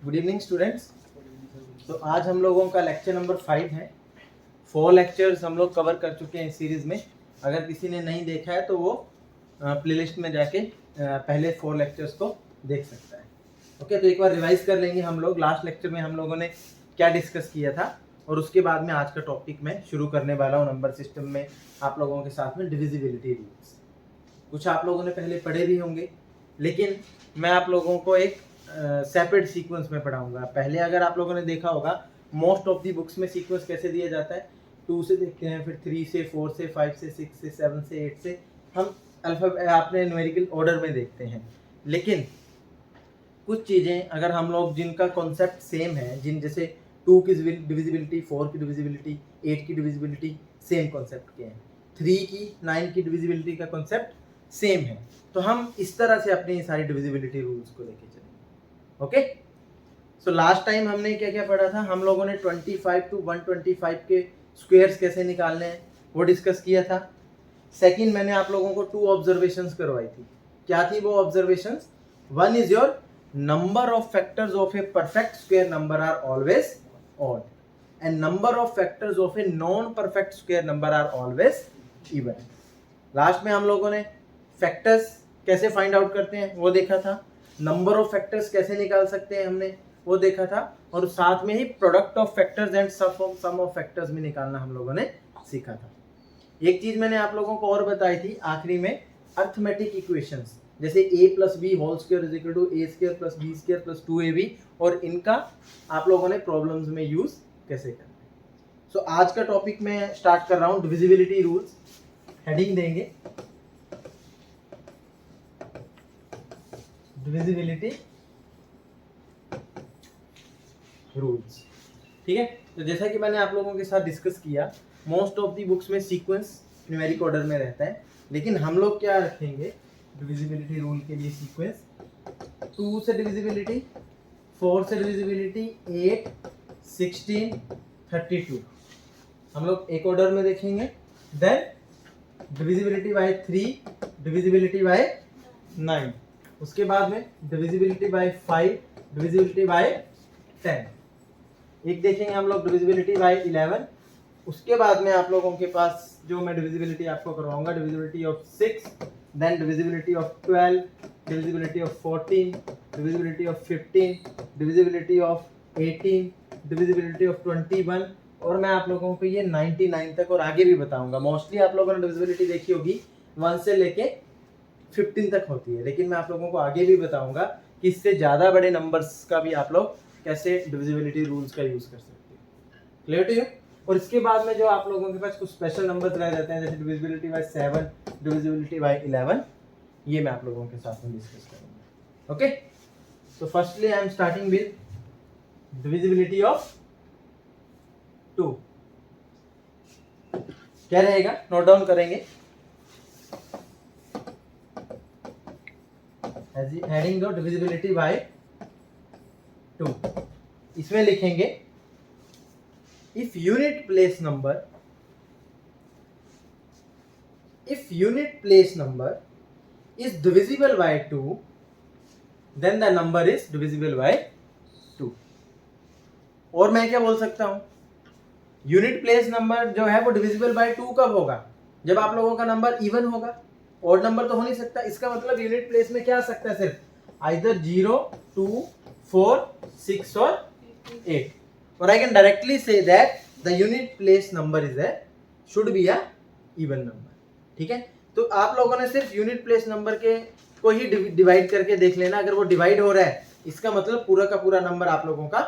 Good evening students. तो आज हम लोगों का लेक्चर नंबर 5 है। 4 लेक्चर्स हम लोग कवर कर चुके हैं इस सीरीज़ में। अगर किसी ने नहीं देखा है तो वो प्लेलिस्ट में जाके पहले 4 लेक्चर्स को देख सकता है। ओके, तो एक बार रिवाइज कर लेंगे हम लोग। लास्ट लेक्चर में हम लोगों ने क्या डिस्कस किया था और उसके बाद में आज का टॉपिक मैं शुरू करने वाला हूँ नंबर सिस्टम में आप लोगों के साथ में डिविजिबिलिटी रूल्स। कुछ आप लोगों ने पहले पढ़े भी होंगे, लेकिन मैं आप लोगों को एक सेपरेट सीक्वेंस में पढ़ाऊंगा। पहले अगर आप लोगों ने देखा होगा मोस्ट ऑफ दी बुक्स में सीक्वेंस कैसे दिया जाता है, 2 से देखते हैं, फिर 3 से 4 से 5 से 6 से 7 से 8 से हम अल्फाबेट आपने न्यूमेरिकल ऑर्डर में देखते हैं। लेकिन कुछ चीज़ें अगर हम लोग जिनका कॉन्सेप्ट सेम है, जिन जैसे 2 की डिविजिबिलिटी, 4 की डिविजिबिलिटी, 8 की डिविजिबिलिटी सेम कॉन्सेप्ट के हैं, 3 की 9 की डिविजिबिलिटी का कॉन्सेप्ट सेम है, तो हम इस तरह से अपनी सारी डिविजिबिलिटी रूल्स को लेके चलेंगे। ओके, सो लास्ट टाइम हमने क्या क्या पढ़ा था, हम लोगों ने 25 to 125 के स्क्वायर्स कैसे निकालने हैं वो डिस्कस किया था। सेकंड, मैंने आप लोगों को 2 ऑब्जर्वेशंस करवाई थी। क्या थी वो observations? One is your number of factors of a perfect square number are always odd and number of factors of a non perfect square number are always even. Last में हम लोगों ने फैक्टर्स कैसे फाइंड आउट करते हैं वो देखा था, नंबर ऑफ फैक्टर्स कैसे निकाल सकते हैं हमने वो देखा था, और साथ में ही product of factors and sum of factors भी निकालना हम लोगों ने सीखा था। एक चीज मैंने आप लोगों को और बताई थी आखिरी में, अर्थमेटिक इक्वेशंस, जैसे a plus b whole square is equal to a square plus b square plus 2ab, और इनका आप लोगों ने प्रॉब्लम्स में यूज कैसे करना है। सो आज का टॉपिक मैं स्टार्ट कर रहा हूँ डिविजिबिलिटी रूल्स। हेडिंग देंगे डिविजिबिलिटी रूल्स। ठीक है, तो जैसा कि मैंने आप लोगों के साथ डिस्कस किया, मोस्ट ऑफ दी बुक्स में सीक्वेंस न्यूमेरिक ऑर्डर में रहता है, लेकिन हम लोग क्या रखेंगे डिविजिबिलिटी रूल के लिए सीक्वेंस, 2 से डिविजिबिलिटी, 4 से डिविजिबिलिटी, 8, 16, 32 हम लोग एक ऑर्डर में देखेंगे। Then divisibility by 3, divisibility by 9, उसके बाद में डिविजिबिलिटी बाय 5, डिविजिबिलिटी बाय 10, एक देखेंगे हम लोग डिविजिबिलिटी बाय 11। उसके बाद में आप लोगों के पास जो मैं डिविजिबिलिटी आपको करवाऊंगा, divisibility of 6, then divisibility of 12, divisibility of 14, divisibility of 15, divisibility of 18, divisibility of 21, और मैं आप लोगों को ये 99 तक और आगे भी बताऊंगा। मोस्टली आप लोगों ने डिविजिबिलिटी देखी होगी 1 से लेके 15 तक होती है, लेकिन मैं आप लोगों को आगे भी बताऊंगा कि इससे ज़्यादा बड़े नंबर्स का भी आप लोग कैसे डिविजिबिलिटी रूल्स का यूज़ कर सकते हैं। Clear to you? और इसके बाद में जो आप लोगों के पास कुछ स्पेशल नंबर्स रह जाते हैं, जैसे डिविजिबिलिटी बाय 7, डिविजिबिलिटी बाय 11, ये मैं आप लोगों के साथ में डिस्कस करूंगा। Okay, so firstly I am starting with divisibility of 2। क्या रहेगा, नोट डाउन करेंगे। हेडिंग दो डिविजिबिलिटी बाय 2, इसमें लिखेंगे if unit place number is divisible by 2, then the number is divisible by 2। और मैं क्या बोल सकता हूं, यूनिट प्लेस नंबर जो है वो डिविजिबल बाय 2 कब होगा? जब आप लोगों का नंबर इवन होगा। ऑड नंबर तो हो नहीं सकता। इसका मतलब यूनिट प्लेस में क्या आ सकता है, सिर्फ आइदर 0, 2, 4, 6 और 8, और I can directly say that the unit place number is should be a even number. ठीक है, तो आप लोगों ने सिर्फ यूनिट प्लेस नंबर के को ही डिवाइड करके देख लेना। अगर वो डिवाइड हो रहा है इसका मतलब पूरा का पूरा नंबर आप लोगों का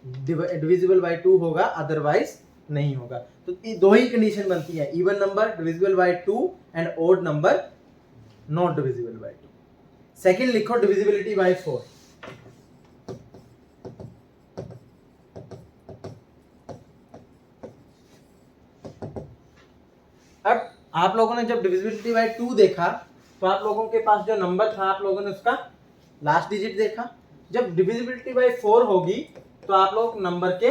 डिविजिबल बाय 2 होगा, अदरवाइज नहीं होगा। तो ये दो ही कंडीशन बनती है, even number divisible by 2 and odd number not divisible by 2। Second लिखो डिविजिबिलिटी बाय 4। अब आप लोगों ने जब डिविजिबिलिटी बाय 2 देखा तो आप लोगों के पास जो नंबर था आप लोगों ने उसका लास्ट डिजिट देखा। जब डिविजिबिलिटी बाय 4 होगी तो आप लोग नंबर के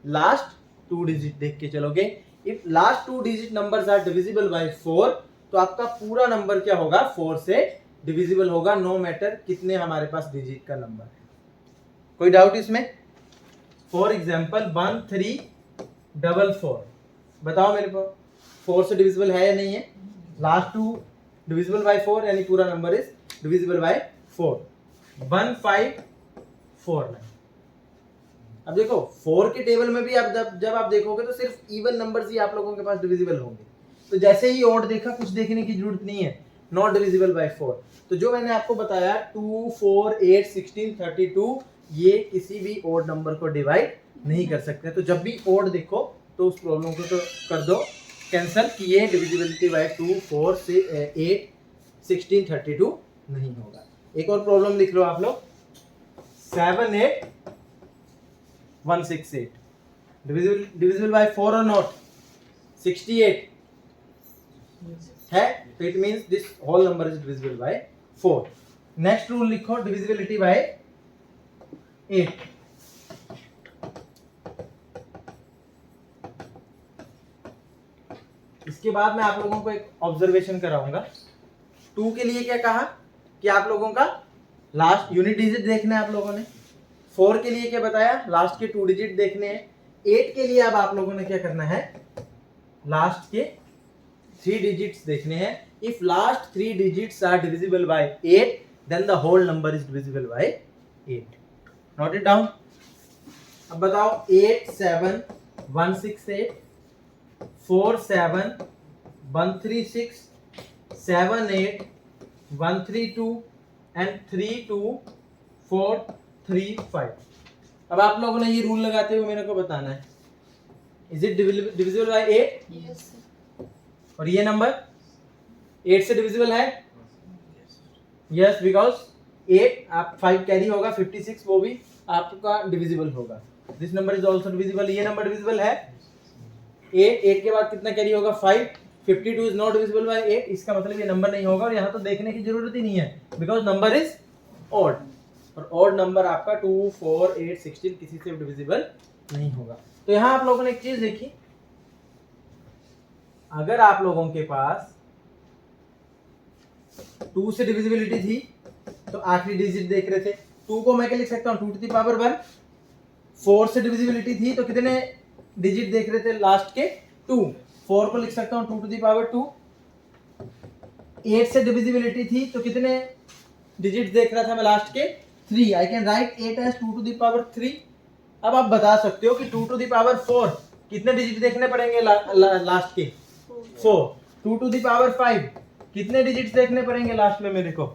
लास्ट 2 डिजिट देख के चलोगे। If last 2 digit numbers are divisible by 4 तो आपका पूरा नंबर क्या होगा, 4 से डिविजिबल होगा, नो मैटर कितने हमारे पास डिजिट का नंबर है। कोई डाउट इसमें? फॉर एग्जाम्पल 1344, बताओ मेरे को 4 से डिविजिबल है या नहीं है? लास्ट टू डिविजिबल बाय 4 यानी पूरा नंबर इज डिविजिबल बाय 4। 1549। अब देखो 4 के टेबल में भी आप जब आप देखोगे तो सिर्फ इवन नंबर्स ही आप लोगों के पास डिविजिबल होंगे। तो जैसे ही ऑड देखा, कुछ देखने की जरूरत नहीं है, नॉट डिविजिबल बाय 4। तो जो मैंने आपको बताया 2, 4, 8, 16, 32 ये किसी भी ऑड नंबर को डिवाइड नहीं कर सकते। तो जब भी ऑड देखो तो उस प्रॉब्लम को तो कर दो कैंसिल कि ये डिविजिबिलिटी बाय 2, 4 से 8, 16, 32 नहीं होगा। एक और प्रॉब्लम लिख लो आप लोग, 78168 डिविजिबल बाय 4 और नॉट? 68 है, तो it means this whole number is divisible by 4। Next rule लिखो, डिविजिबिलिटी बाय 8। इसके बाद मैं आप लोगों को एक ऑब्जर्वेशन कराऊंगा। 2 के लिए क्या कहा कि आप लोगों का लास्ट यूनिट डिजिट देखना है आप लोगों ने। 4 के लिए क्या बताया, लास्ट के 2 डिजिट देखने हैं। 8 के लिए अब आप लोगों ने क्या करना है, लास्ट के 3 डिजिट्स देखने हैं। If last 3 digits are divisible by 8 then the whole number is divisible by 8। Note it down. अब बताओ 87168, 47136, 78132 एंड 32435। अब आप लोगों ने ये रूल लगाते हुए मेरे को बताना है, is it divisible by 8? Yes sir. और ये नंबर 8 से डिविजिबल है? यस, बिकॉज 8 आप 5 कैरी होगा, 56 वो भी आपका डिविजिबल होगा। This number is also divisible. ये नंबर डिविजिबल है 8 के बाद कितना कैरी होगा 5, 52 इज नॉट डिविजिबल बाय 8। इसका मतलब ये नंबर नहीं होगा और यहाँ तो देखने की जरूरत ही नहीं है बिकॉज नंबर इज ऑड। और ऑड नंबर आपका 2, 4, 8, 16 किसी से डिविजिबल नहीं होगा। तो यहाँ आप लोगों ने एक चीज देखी, अगर आप लोगों के पास 2 से डिविजिबिलिटी थी तो आखिरी डिजिट देख रहे थे, 2 को मैं क्या लिख सकता हूँ 2 टू द पावर 1। 4 से डिविजिबिलिटी थी तो कितने डिजिट देख रहे थे लास्ट के 2, 4 को लिख सकता हूँ 2 टू द पावर 2। 8 से डिविजिबिलिटी थी तो कितने डिजिट देख रहा था मैं लास्ट के 3। I can write 8 as 2 to the power 3। अब आप बता सकते हो कि 2 टू द पावर 4 कितने डिजिट देखने पड़ेंगे लास्ट के 4। 2 टू द पावर 5 कितने डिजिट्स देखने पड़ेंगे लास्ट में मेरे को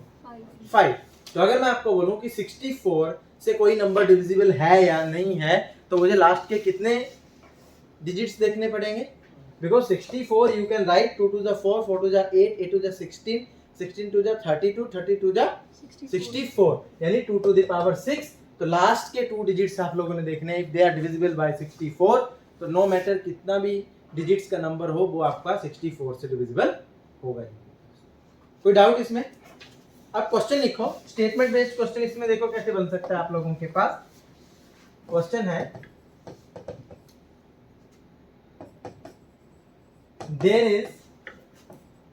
5। तो अगर मैं आपको बोलूं कि 64 से कोई नंबर डिविजिबल है या नहीं है तो मुझे लास्ट के कितने डिजिट्स देखने पड़ेंगे? Because 64 you can write 2 to the 4, 4 to the 8, 8 to the 16, 16 to the 32, 30 to the 64 यानी 2 टू द पावर 6। तो लास्ट के 2 डिजिट्स आप लोगों ने देखने हैं। If they are divisible by 64 तो नो मैटर कितना भी डिजिट्स का नंबर हो वो आपका 64 से डिविजिबल होगा। कोई डाउट इसमें? अब क्वेश्चन लिखो, स्टेटमेंट बेस्ड क्वेश्चन। इसमें देखो कैसे बन सकता है आप लोगों के पास। क्वेश्चन है, there is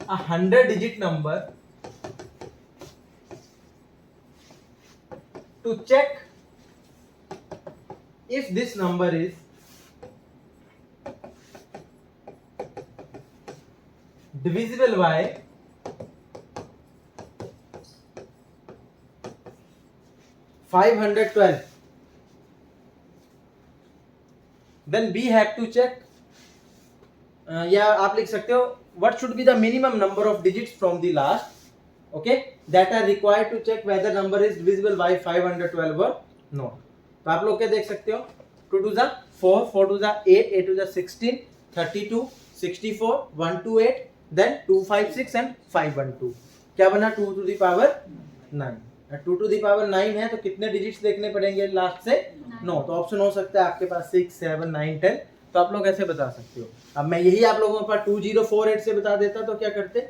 a 100-digit number to check if this number is divisible by 512, then we have to check या आप लिख सकते हो what should be the minimum number of digits from the last, okay, that are required to check whether number is divisible by 512 or not. तो आप लोग क्या देख सकते हो, 2 to the 4, 4 to the 8, 8 to the 16, 32, 64, 128, then 256 and 512। क्या बना 2 to the power 9। 2 to the power 9 है तो कितने डिजिट्स देखने पड़ेंगे लास्ट से 9। तो ऑप्शन हो सकता है आपके पास 6, 7, 9, 10। तो आप लोग ऐसे बता सकते हो। अब मैं यही आप लोगों के पास 2048 से बता देता तो क्या करते,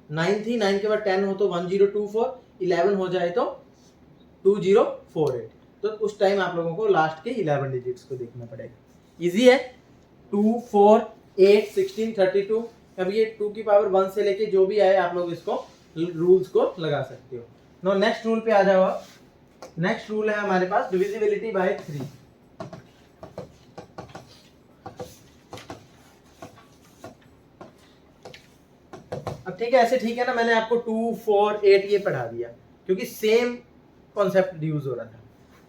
9 थी, 9 के बाद 10 हो तो 1024, 11 हो जाए तो 2048। तो उस टाइम आप लोगों को लास्ट के 11 डिजिट्स को देखना पड़ेगा। इजी है। 2, 4, 8, 16, 32। अब ये 2 की पावर 1 से लेके जो भी आए आप लोग इसको रूल्स को लगा सकते हो। नो नेक्स्ट रूल पे आ जाओ आप। नेक्स्ट रूल है हमारे पास डिविजिबिलिटी बाय 3। अब ठीक है, ऐसे ठीक है ना, मैंने आपको 2, 4, 8 ये पढ़ा दिया क्योंकि सेम कॉन्सेप्ट यूज हो रहा था।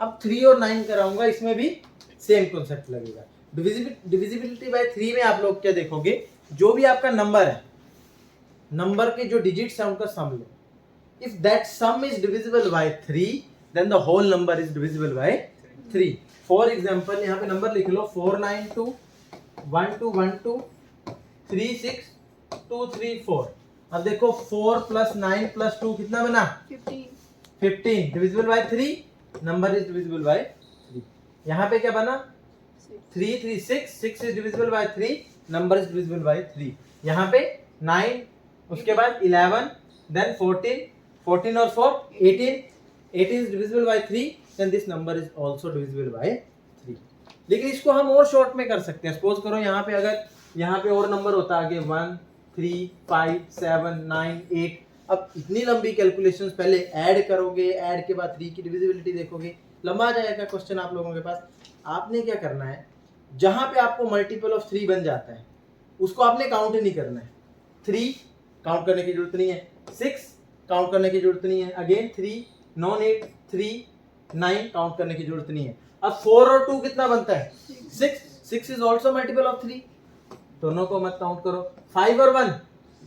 अब 3 और 9 कराऊंगा, इसमें भी सेम कॉन्सेप्ट लगेगा। डिविजिबिलिटी बाय 3 में आप लोग क्या देखोगे, जो भी आपका नंबर है, नंबर के जो डिजिट्स हैं उनका सम लो। If that sum is divisible by 3 then the whole number is divisible by 3। For example यहाँ पे नंबर लिख लो 492 1212 36234। अब देखो 4 + 9 + 2 कितना बना 15 divisible by 3, number is divisible by 3। यहाँ पे क्या बना 3 3 6 is divisible by 3, number is divisible by 3। यहाँ पे 9, उसके बाद 11, देन 14 और 4 18 is divisible by 3, then this number is also divisible by 3। लेकिन इसको हम और शॉर्ट में कर सकते हैं। सपोज करो यहाँ पे अगर यहाँ पे और नंबर होता आगे 1 3 5 7 9 8, अब इतनी लंबी कैलकुलेशंस पहले ऐड करोगे, ऐड के बाद 3 की डिविजिबिलिटी देखोगे, लंबा आ जाएगा क्वेश्चन आप लोगों के पास। आपने क्या करना है, जहां पे आपको मल्टीपल ऑफ 3 बन जाता है उसको आपने काउंट नहीं करना है। 3 काउंट करने की जरूरत नहीं है, 6 काउंट करने की जरूरत नहीं है, अगेन 3 नो नीड, 3 9 काउंट करने की जरूरत नहीं है। अब 4 और 2 कितना बनता है 6 इज ऑल्सो मल्टीपल ऑफ 3, दोनों को मत काउंट करो। 5 और 1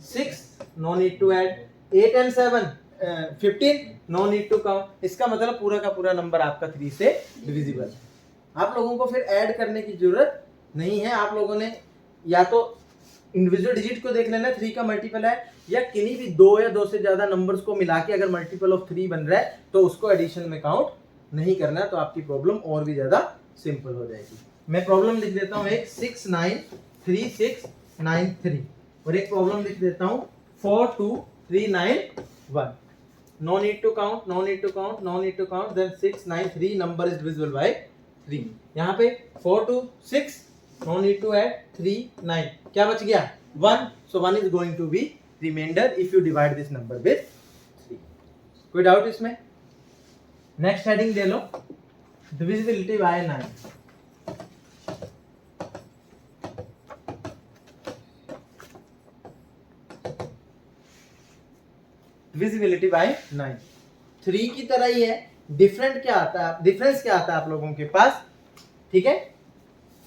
6, no need to add. 8 and 7 15, no need to count. इसका मतलब पूरा का पूरा नंबर आपका 3 से डिविजिबल है। आप लोगों को फिर ऐड करने की जरूरत नहीं है। आप लोगों ने या तो इंडिविजुअल डिजिट को देख लेना 3 का मल्टीपल है, या किन्हीं भी 2 या 2 से ज्यादा नंबर्स को मिला के अगर मल्टीपल ऑफ 3 बन रहा है तो उसको एडिशन में काउंट नहीं करना है, तो आपकी प्रॉब्लम और भी ज्यादा सिंपल हो जाएगी। मैं प्रॉब्लम लिख देता हूँ एक 6 9 3 6 9 3, और एक प्रॉब्लम लिख देता हूँ 4 2 3 9 1। No need to count, no need to count, no need to count, then 6 9 3 number is divisible by 3। यहाँ पे 4 2 6, नो नीड टू ऐड, 3 9, क्या बच गया 1, so 1 is going to be remainder if you divide this number with 3। कोई doubt इसमें? Next heading दे लो divisibility by 9। Divisibility by 9 3 की तरह ही है, डिफरेंस क्या आता है आप लोगों के पास, ठीक है।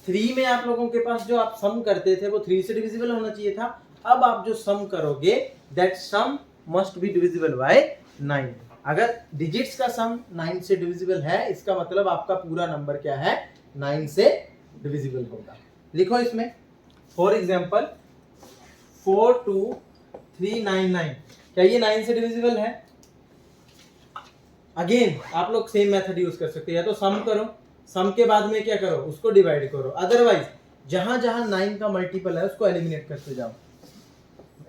3 में आप लोगों के पास जो आप सम करते थे वो 3 से डिविजिबल होना चाहिए था। अब आप जो सम करोगे that sum must be divisible by 9। अगर डिजिट्स का सम 9 से डिविजिबल है, इसका मतलब आपका पूरा नंबर क्या है 9 से डिविजिबल होगा। लिखो इसमें फॉर एग्जांपल 42399, क्या ये 9 से डिविजिबल है? अगेन आप लोग सेम मेथड यूज कर सकते हैं, या तो सम करो, सम के बाद में क्या करो उसको डिवाइड करो, अदरवाइज जहां जहां 9 का मल्टीपल है उसको एलिमिनेट करते जाओ।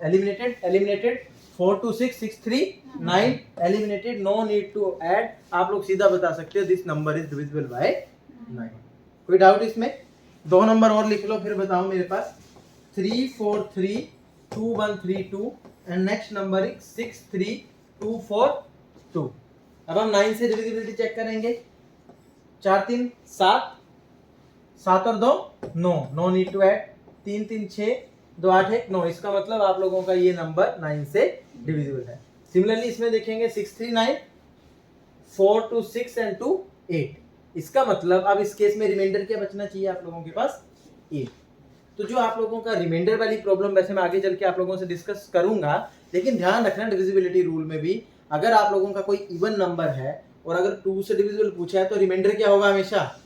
Eliminated 4 2 6 6 3 9, eliminated, no need to add. आप लोग सीधा बता सकते हो this number is divisible by 9। कोई डाउट इसमें? 2 नंबर और लिख लो फिर बताओ मेरे पास 343 2132 एंड नेक्स्ट नंबर इज 63242। अब हम 9 से डिविजिबिलिटी चेक करेंगे। 4 3 7, 7 और 2 9, नो नीड टू ऐड। 3 3 6 2 8 1 9, इसका मतलब आप लोगों का ये नंबर 9 से डिविजिबल है। सिमिलरली इसमें देखेंगे 639 4 2 6 एंड 2 8, इसका मतलब अब इस केस में रिमाइंडर क्या बचना चाहिए आप लोगों के पास 8। तो जो आप लोगों का रिमाइंडर वाली प्रॉब्लम वैसे मैं आगे चल के आप लोगों से डिस्कस करूंगा, लेकिन ध्यान रखना डिविजिबिलिटी रूल में भी अगर आप लोगों का कोई इवन नंबर है और अगर 2 से डिविजिबल पूछा है तो रिमाइंडर क्या होगा हमेशा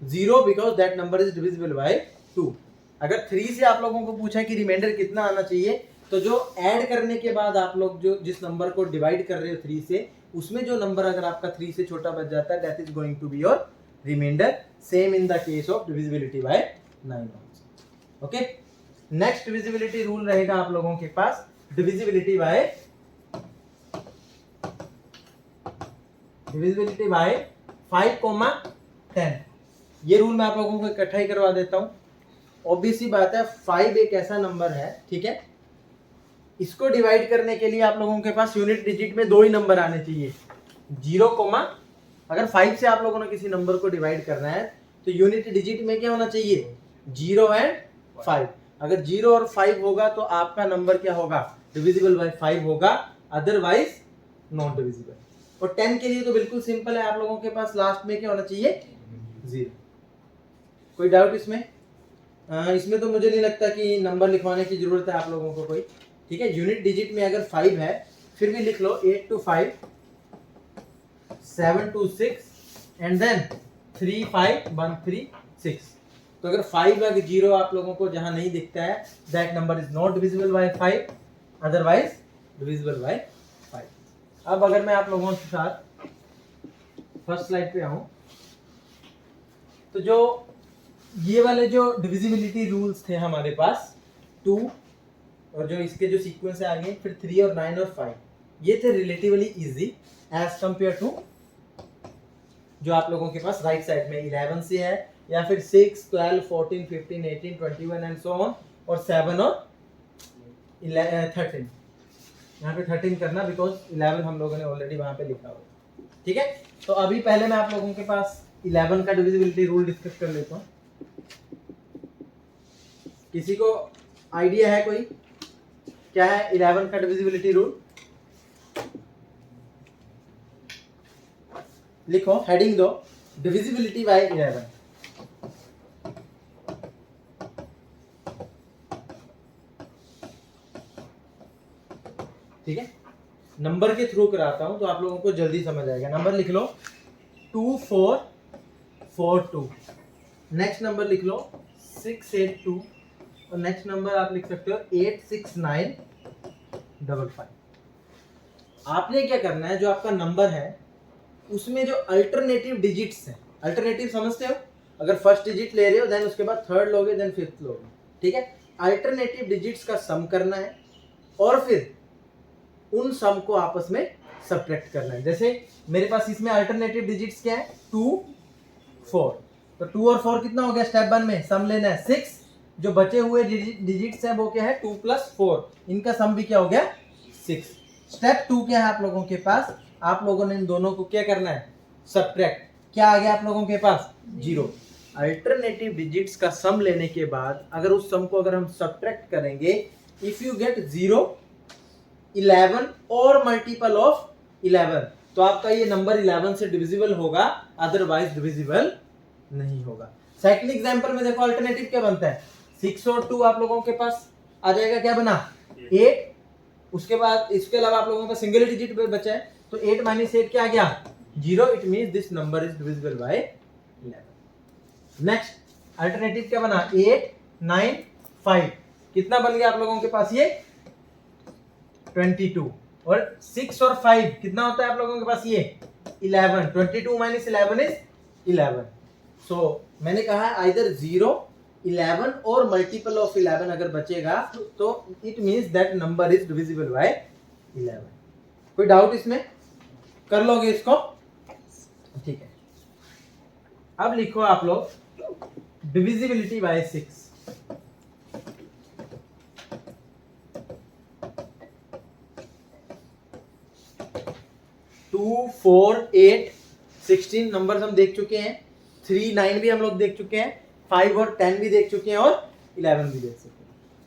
0, because that number is divisible by 2। अगर 3 से आप लोगों को पूछा है कि रिमाइंडर कितना आना चाहिए, तो जो ऐड करने के बाद आप लोग जो जिस नंबर को डिवाइड कर रहे हो 3 से, उसमें जो नंबर अगर आपका 3 से छोटा बच जाता है that is going to be your remainder. Same in the case of divisibility by 9। Okay, next divisibility rule रहेगा आप लोगों के पास डिविजिबिलिटी बाय 5,10। ये रूल मैं आप लोगों को इकट्ठा ही करवा देता हूं। ऑब्वियसली बात है 5 एक ऐसा नंबर है, ठीक है, इसको डिवाइड करने के लिए आप लोगों के पास यूनिट डिजिट में 2 ही नंबर आने चाहिए, 0, अगर 5 से आप लोगों ने किसी नंबर को डिवाइड करना है तो यूनिट डिजिट में क्या होना चाहिए, 0 एंड 5। अगर 0 और 5 होगा तो आपका नंबर क्या होगा, डिविजिबल बाय 5 होगा, अदरवाइज नॉट डिविजिबल। और 10 के लिए तो बिल्कुल सिंपल है, आप लोगों के पास लास्ट में क्या होना चाहिए, 0। कोई डाउट इसमें? इसमें तो मुझे नहीं लगता कि नंबर लिखवाने की जरूरत है आप लोगों को कोई, ठीक है। यूनिट डिजिट में अगर 5 है फिर भी लिख लो 8 to 5, 7 to 6 एंड देन 3 5 1 3 6। तो अगर 5 या 0 आप लोगों को जहां नहीं दिखता है, that number is not divisible bye 5, otherwise divisible by 5। अब अगर मैं आप लोगों के साथ फर्स्ट स्लाइड पे आऊं तो जो ये वाले जो डिविजिबिलिटी रूल्स थे हमारे पास 2 और जो इसके जो सीक्वेंस है आगे, फिर 3 और 9 और 5, ये थे relatively easy as compare to जो आप लोगों के पास राइट साइड में 11 से है, या फिर 6 12 14 15 18 21 एंड सो ऑन, और 7 और 13। यहाँ पे 13 करना बिकॉज 11 हम लोगों ने ऑलरेडी वहां पे लिखा हुआ, ठीक है। तो अभी पहले मैं आप लोगों के पास 11 का डिविजिबिलिटी रूल डिस्कस कर लेता हूँ। किसी को आइडिया है कोई, क्या है 11 का डिविजिबिलिटी रूल? लिखो, हेडिंग दो, डिविजिबिलिटी बाय 11। ठीक है, नंबर के थ्रू कराता हूं तो आप लोगों को जल्दी समझ आएगा। नंबर लिख लो 2442, नेक्स्ट नंबर लिख लो 682, और नेक्स्ट नंबर आप लिख सकते हो 86955। आपने क्या करना है, जो आपका नंबर है उसमें जो अल्टरनेटिव डिजिट्स हैं, अल्टरनेटिव समझते हो, अगर फर्स्ट डिजिट ले रहे हो देन उसके बाद थर्ड लोगे देन फिफ्थ लोगे, ठीक है। अल्टरनेटिव डिजिट्स का सम करना है और फिर उन सम को आपस में सब्ट्रैक्ट करना है। जैसे मेरे पास इसमें अल्टरनेटिव डिजिट्स क्या है, 2 4, तो 2 और 4 कितना हो गया, स्टेप 1 में सम लेना है 6, जो बचे हुए डिजिट्स हैं वो क्या है 2 + 4, इनका सम भी क्या हो गया 6। स्टेप 2 क्या है आप लोगों के पास, आप लोगों ने इन दोनों को क्या करना है, सब्ट्रैक्ट। क्या आ गया आप लोगों के पास, 0। अल्टरनेटिव डिजिट्स का सम लेने के बाद अगर उस सम को अगर हम सब्ट्रैक्ट करेंगे, इफ यू गेट 0 11 और मल्टीपल ऑफ 11, तो आपका ये नंबर 11 से डिविजिबल होगा, अदरवाइज डिविजिबल नहीं होगा। सेकंड एग्जांपल में देखो अल्टरनेटिव क्या बनता है, 6 और 2 आप लोगों के पास आ जाएगा, क्या बना 8। उसके बाद इसके अलावा आप लोगों का सिंगल डिजिट बचा है, तो 8 - 8 क्या आ गया 0, it means this number is divisible by 11। Next alternative क्या बना 8 9 5, कितना बन गया आप लोगों के पास ये 22, और 6 और 5 कितना होता है आप लोगों के पास ये 11, 22 - 11 इज 11। सो मैंने कहा है आइदर 0 11 और मल्टीपल ऑफ 11 अगर बचेगा तो it means that number is divisible by 11। कोई डाउट इसमें, कर लोगे इसको, ठीक है। अब लिखो आप लोग डिविजिबिलिटी बाय 6। 2 4 8 16 नंबर्स हम देख चुके हैं, 3 9 भी हम लोग देख चुके हैं, 5 और 10 भी देख चुके हैं, और 11 भी देख चुके हैं।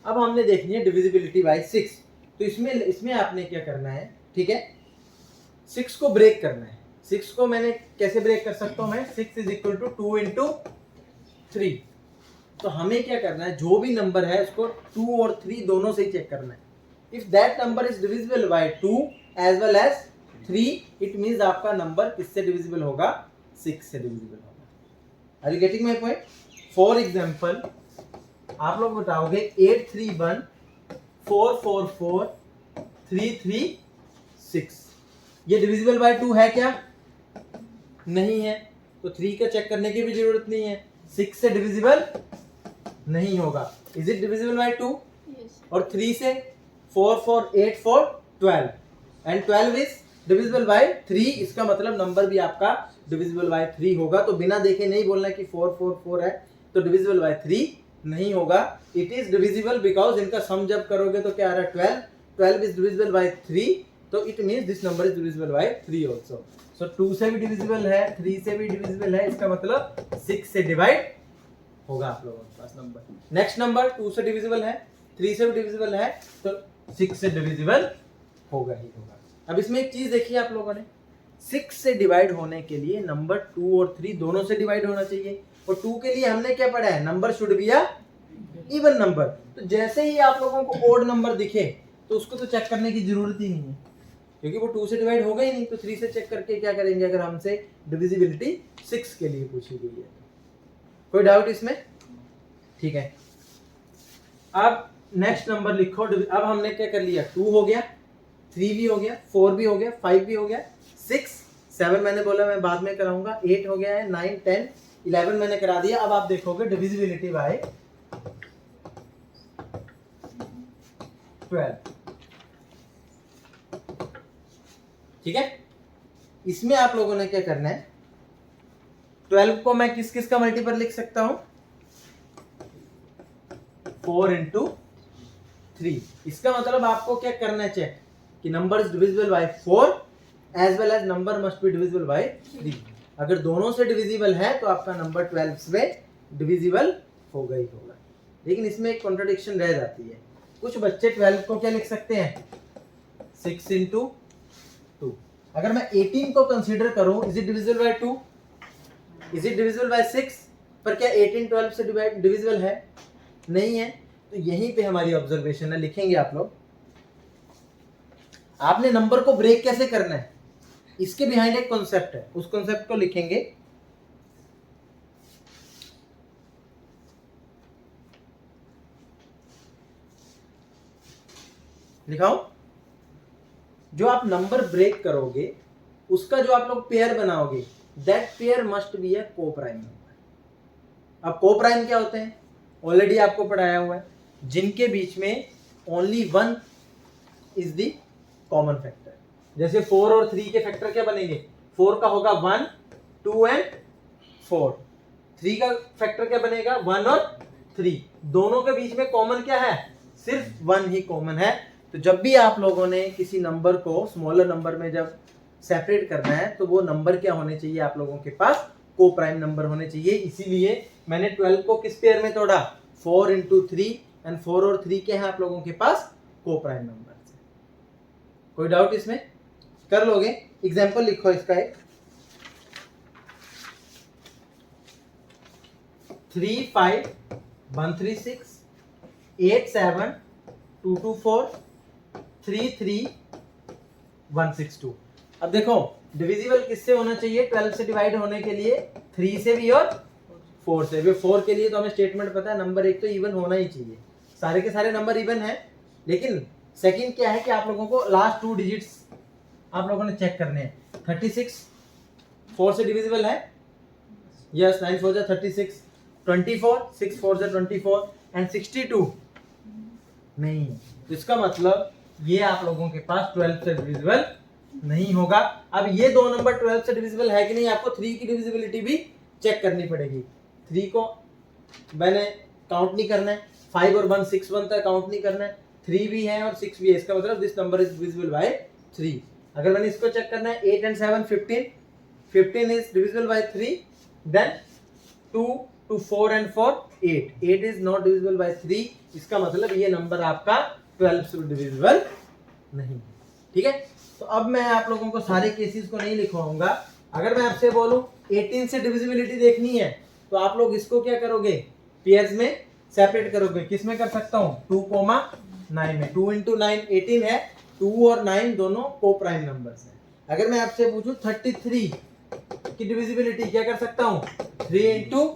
अब हमने देखनी है डिविजिबिलिटी बाय 6। तो इसमें आपने क्या करना है, ठीक है, 6 को ब्रेक करना है। 6 को मैंने कैसे ब्रेक कर सकता हूं मैं, 6 = 2 × 3। तो हमें क्या करना है, जो भी नंबर है उसको 2 और 3 दोनों से ही चेक करना है। If that number is divisible by 2 as well as 3, it means आपका नंबर किससे डिविजिबल होगा, 6 से डिविजिबल होगा। Are you getting my point? For example आप लोग बताओगे 831 444 336, ये डिविजिबल बाय 2 है क्या, नहीं है, तो 3 का चेक करने की भी जरूरत नहीं है, 6 से डिविजिबल नहीं होगा। Is it divisible by 2? और 3 से 4 4 8 4 12, एंड 12 इज डिविजिबल बाय 3, इसका मतलब नंबर भी आपका डिविजिबल बाय 3 होगा। तो बिना देखे नहीं बोलना कि 4 4 4 है तो डिविजिबल बाय 3 नहीं होगा, इट इज डिविजिबल बिकॉज इनका सम जब करोगे तो क्या आ रहा है 12 इज डिविजिबल बाय 3, तो it means this number is divisible by 3 also. So 2 से भी डिविजिबल है, 3 से भी डिविजिबल है, इसका मतलब 6 से डिवाइड होगा आप लोगों के पास नंबर। नेक्स्ट नंबर 2 से डिविजिबल है, 3 से भी डिविजिबल है, तो 6 से डिविजिबल होगा ही होगा। अब इसमें एक चीज देखिए आप लोगों ने, 6 से डिवाइड होने के लिए नंबर 2 और 3 दोनों से डिवाइड होना चाहिए, और 2 के लिए हमने क्या पढ़ा है, number should be a even number. तो जैसे ही आप लोगों को ओड नंबर दिखे तो उसको तो चेक करने की जरूरत ही नहीं है, क्योंकि वो 2 से डिवाइड होगा ही नहीं, तो 3 से चेक करके क्या करेंगे अगर हमसे डिविजिबिलिटी 6 के लिए पूछी गई है। कोई डाउट इसमें? ठीक है, अब नेक्स्ट नंबर लिखो। अब हमने क्या कर लिया, 2 हो गया, 3 भी हो गया, 4 भी हो गया, 5 भी हो गया, 6 7 मैंने बोला मैं बाद में कराऊंगा, 8 हो गया है, 9 10 11 मैंने करा दिया। अब आप देखोगे डिविजिबिलिटी बाय 12। ठीक है, इसमें आप लोगों ने क्या करना है, 12 को मैं किस किस का मल्टीपल लिख सकता हूं, 4 into 3। इसका मतलब आपको क्या करना है, चेक कि number is divisible by 4 as well as number must be divisible by 3। अगर दोनों से डिविजिबल है तो आपका नंबर 12 में डिविजिबल होगा ही होगा। लेकिन इसमें एक कॉन्ट्रडिक्शन रह जाती है, कुछ बच्चे 12 को क्या लिख सकते हैं, 6 into 2। अगर मैं 18 को कंसीडर करूं, is it divisible by 2, is it divisible by 6? पर क्या 18 12 से डिविजिबल है? नहीं है। तो यहीं पे हमारी ऑब्जर्वेशन है, लिखेंगे आप लोग। आपने नंबर को ब्रेक कैसे करना है, इसके बिहाइंड एक कॉन्सेप्ट है, उस कॉन्सेप्ट को लिखेंगे। लिखाओ, जो आप नंबर ब्रेक करोगे उसका जो आप लोग पेयर बनाओगे, that pair must be a coprime number. अब कोप्राइम क्या होते हैं, ऑलरेडी आपको पढ़ाया हुआ है, जिनके बीच में only 1 is the common factor. जैसे 4 और 3 के फैक्टर क्या बनेंगे, 4 का होगा 1 2 एंड 4, 3 का फैक्टर क्या बनेगा, 1 और 3। दोनों के बीच में कॉमन क्या है, सिर्फ 1 ही कॉमन है। तो जब भी आप लोगों ने किसी नंबर को स्मॉलर नंबर में जब सेपरेट करना है, तो वो नंबर क्या होने चाहिए आप लोगों के पास, को प्राइम नंबर होने चाहिए। इसीलिए मैंने 12 को किस पेयर में तोड़ा, 4 into 3, एंड 4 और 3 के हैं आप लोगों के पास को प्राइम नंबर से। कोई डाउट इसमें? कर लोगे? एग्जाम्पल लिखो इसका एक, 3 5 1 3 6 8 7 2 2 4 3 3 1 6 2। अब देखो डिविजिबल किससे होना चाहिए, 12 से डिवाइड होने के लिए 3 से भी और 4 से भी। 4 के लिए तो हमें स्टेटमेंट पता है, नंबर एक तो इवन होना ही चाहिए, सारे के सारे नंबर इवन है। लेकिन सेकंड क्या है कि आप लोगों को लास्ट 2 डिजिट्स आप लोगों ने चेक करने हैं। 36 4 से डिविजिबल है, यस, 9 4 जा 36, 24 6 4 जा 24, एंड 62 नहीं। तो इसका मतलब ये आप लोगों के पास 12 से डिविजिबल नहीं होगा। अब ये दो नंबर 12 से डिविजिबल है कि नहीं, आपको 3 की डिविजिबिलिटी भी चेक करनी पड़ेगी। 3 को मैंने काउंट नहीं करना है, 5 और 1 6 बनता है, काउंट नहीं करना है, 3 भी है और 6 भी है, इसका मतलब this number is divisible by 3। अगर मैंने इसको चेक करना है, 8 and 7 15, 15 is divisible by 3, then 2 to 4 and 4 8 is not divisible by 3। इसका मतलब ये नंबर आपका 12 से डिविजिबल नहीं। ठीक है, तो अब मैं आप लोगों को सारे केसेस को नहीं लिखवाऊंगा। अगर मैं आपसे बोलूं 18 से डिविजिबिलिटी देखनी है, तो आप लोग इसको क्या करोगे, पेयर्स में सेपरेट करोगे। किस में कर सकता हूं, 2,9 में। 2 into 9 18 है, 2 और 9 दोनों को प्राइम नंबर्स हैं। अगर मैं आपसे पूछूं 33 की डिविजिबिलिटी क्या कर सकता हूं, 3 into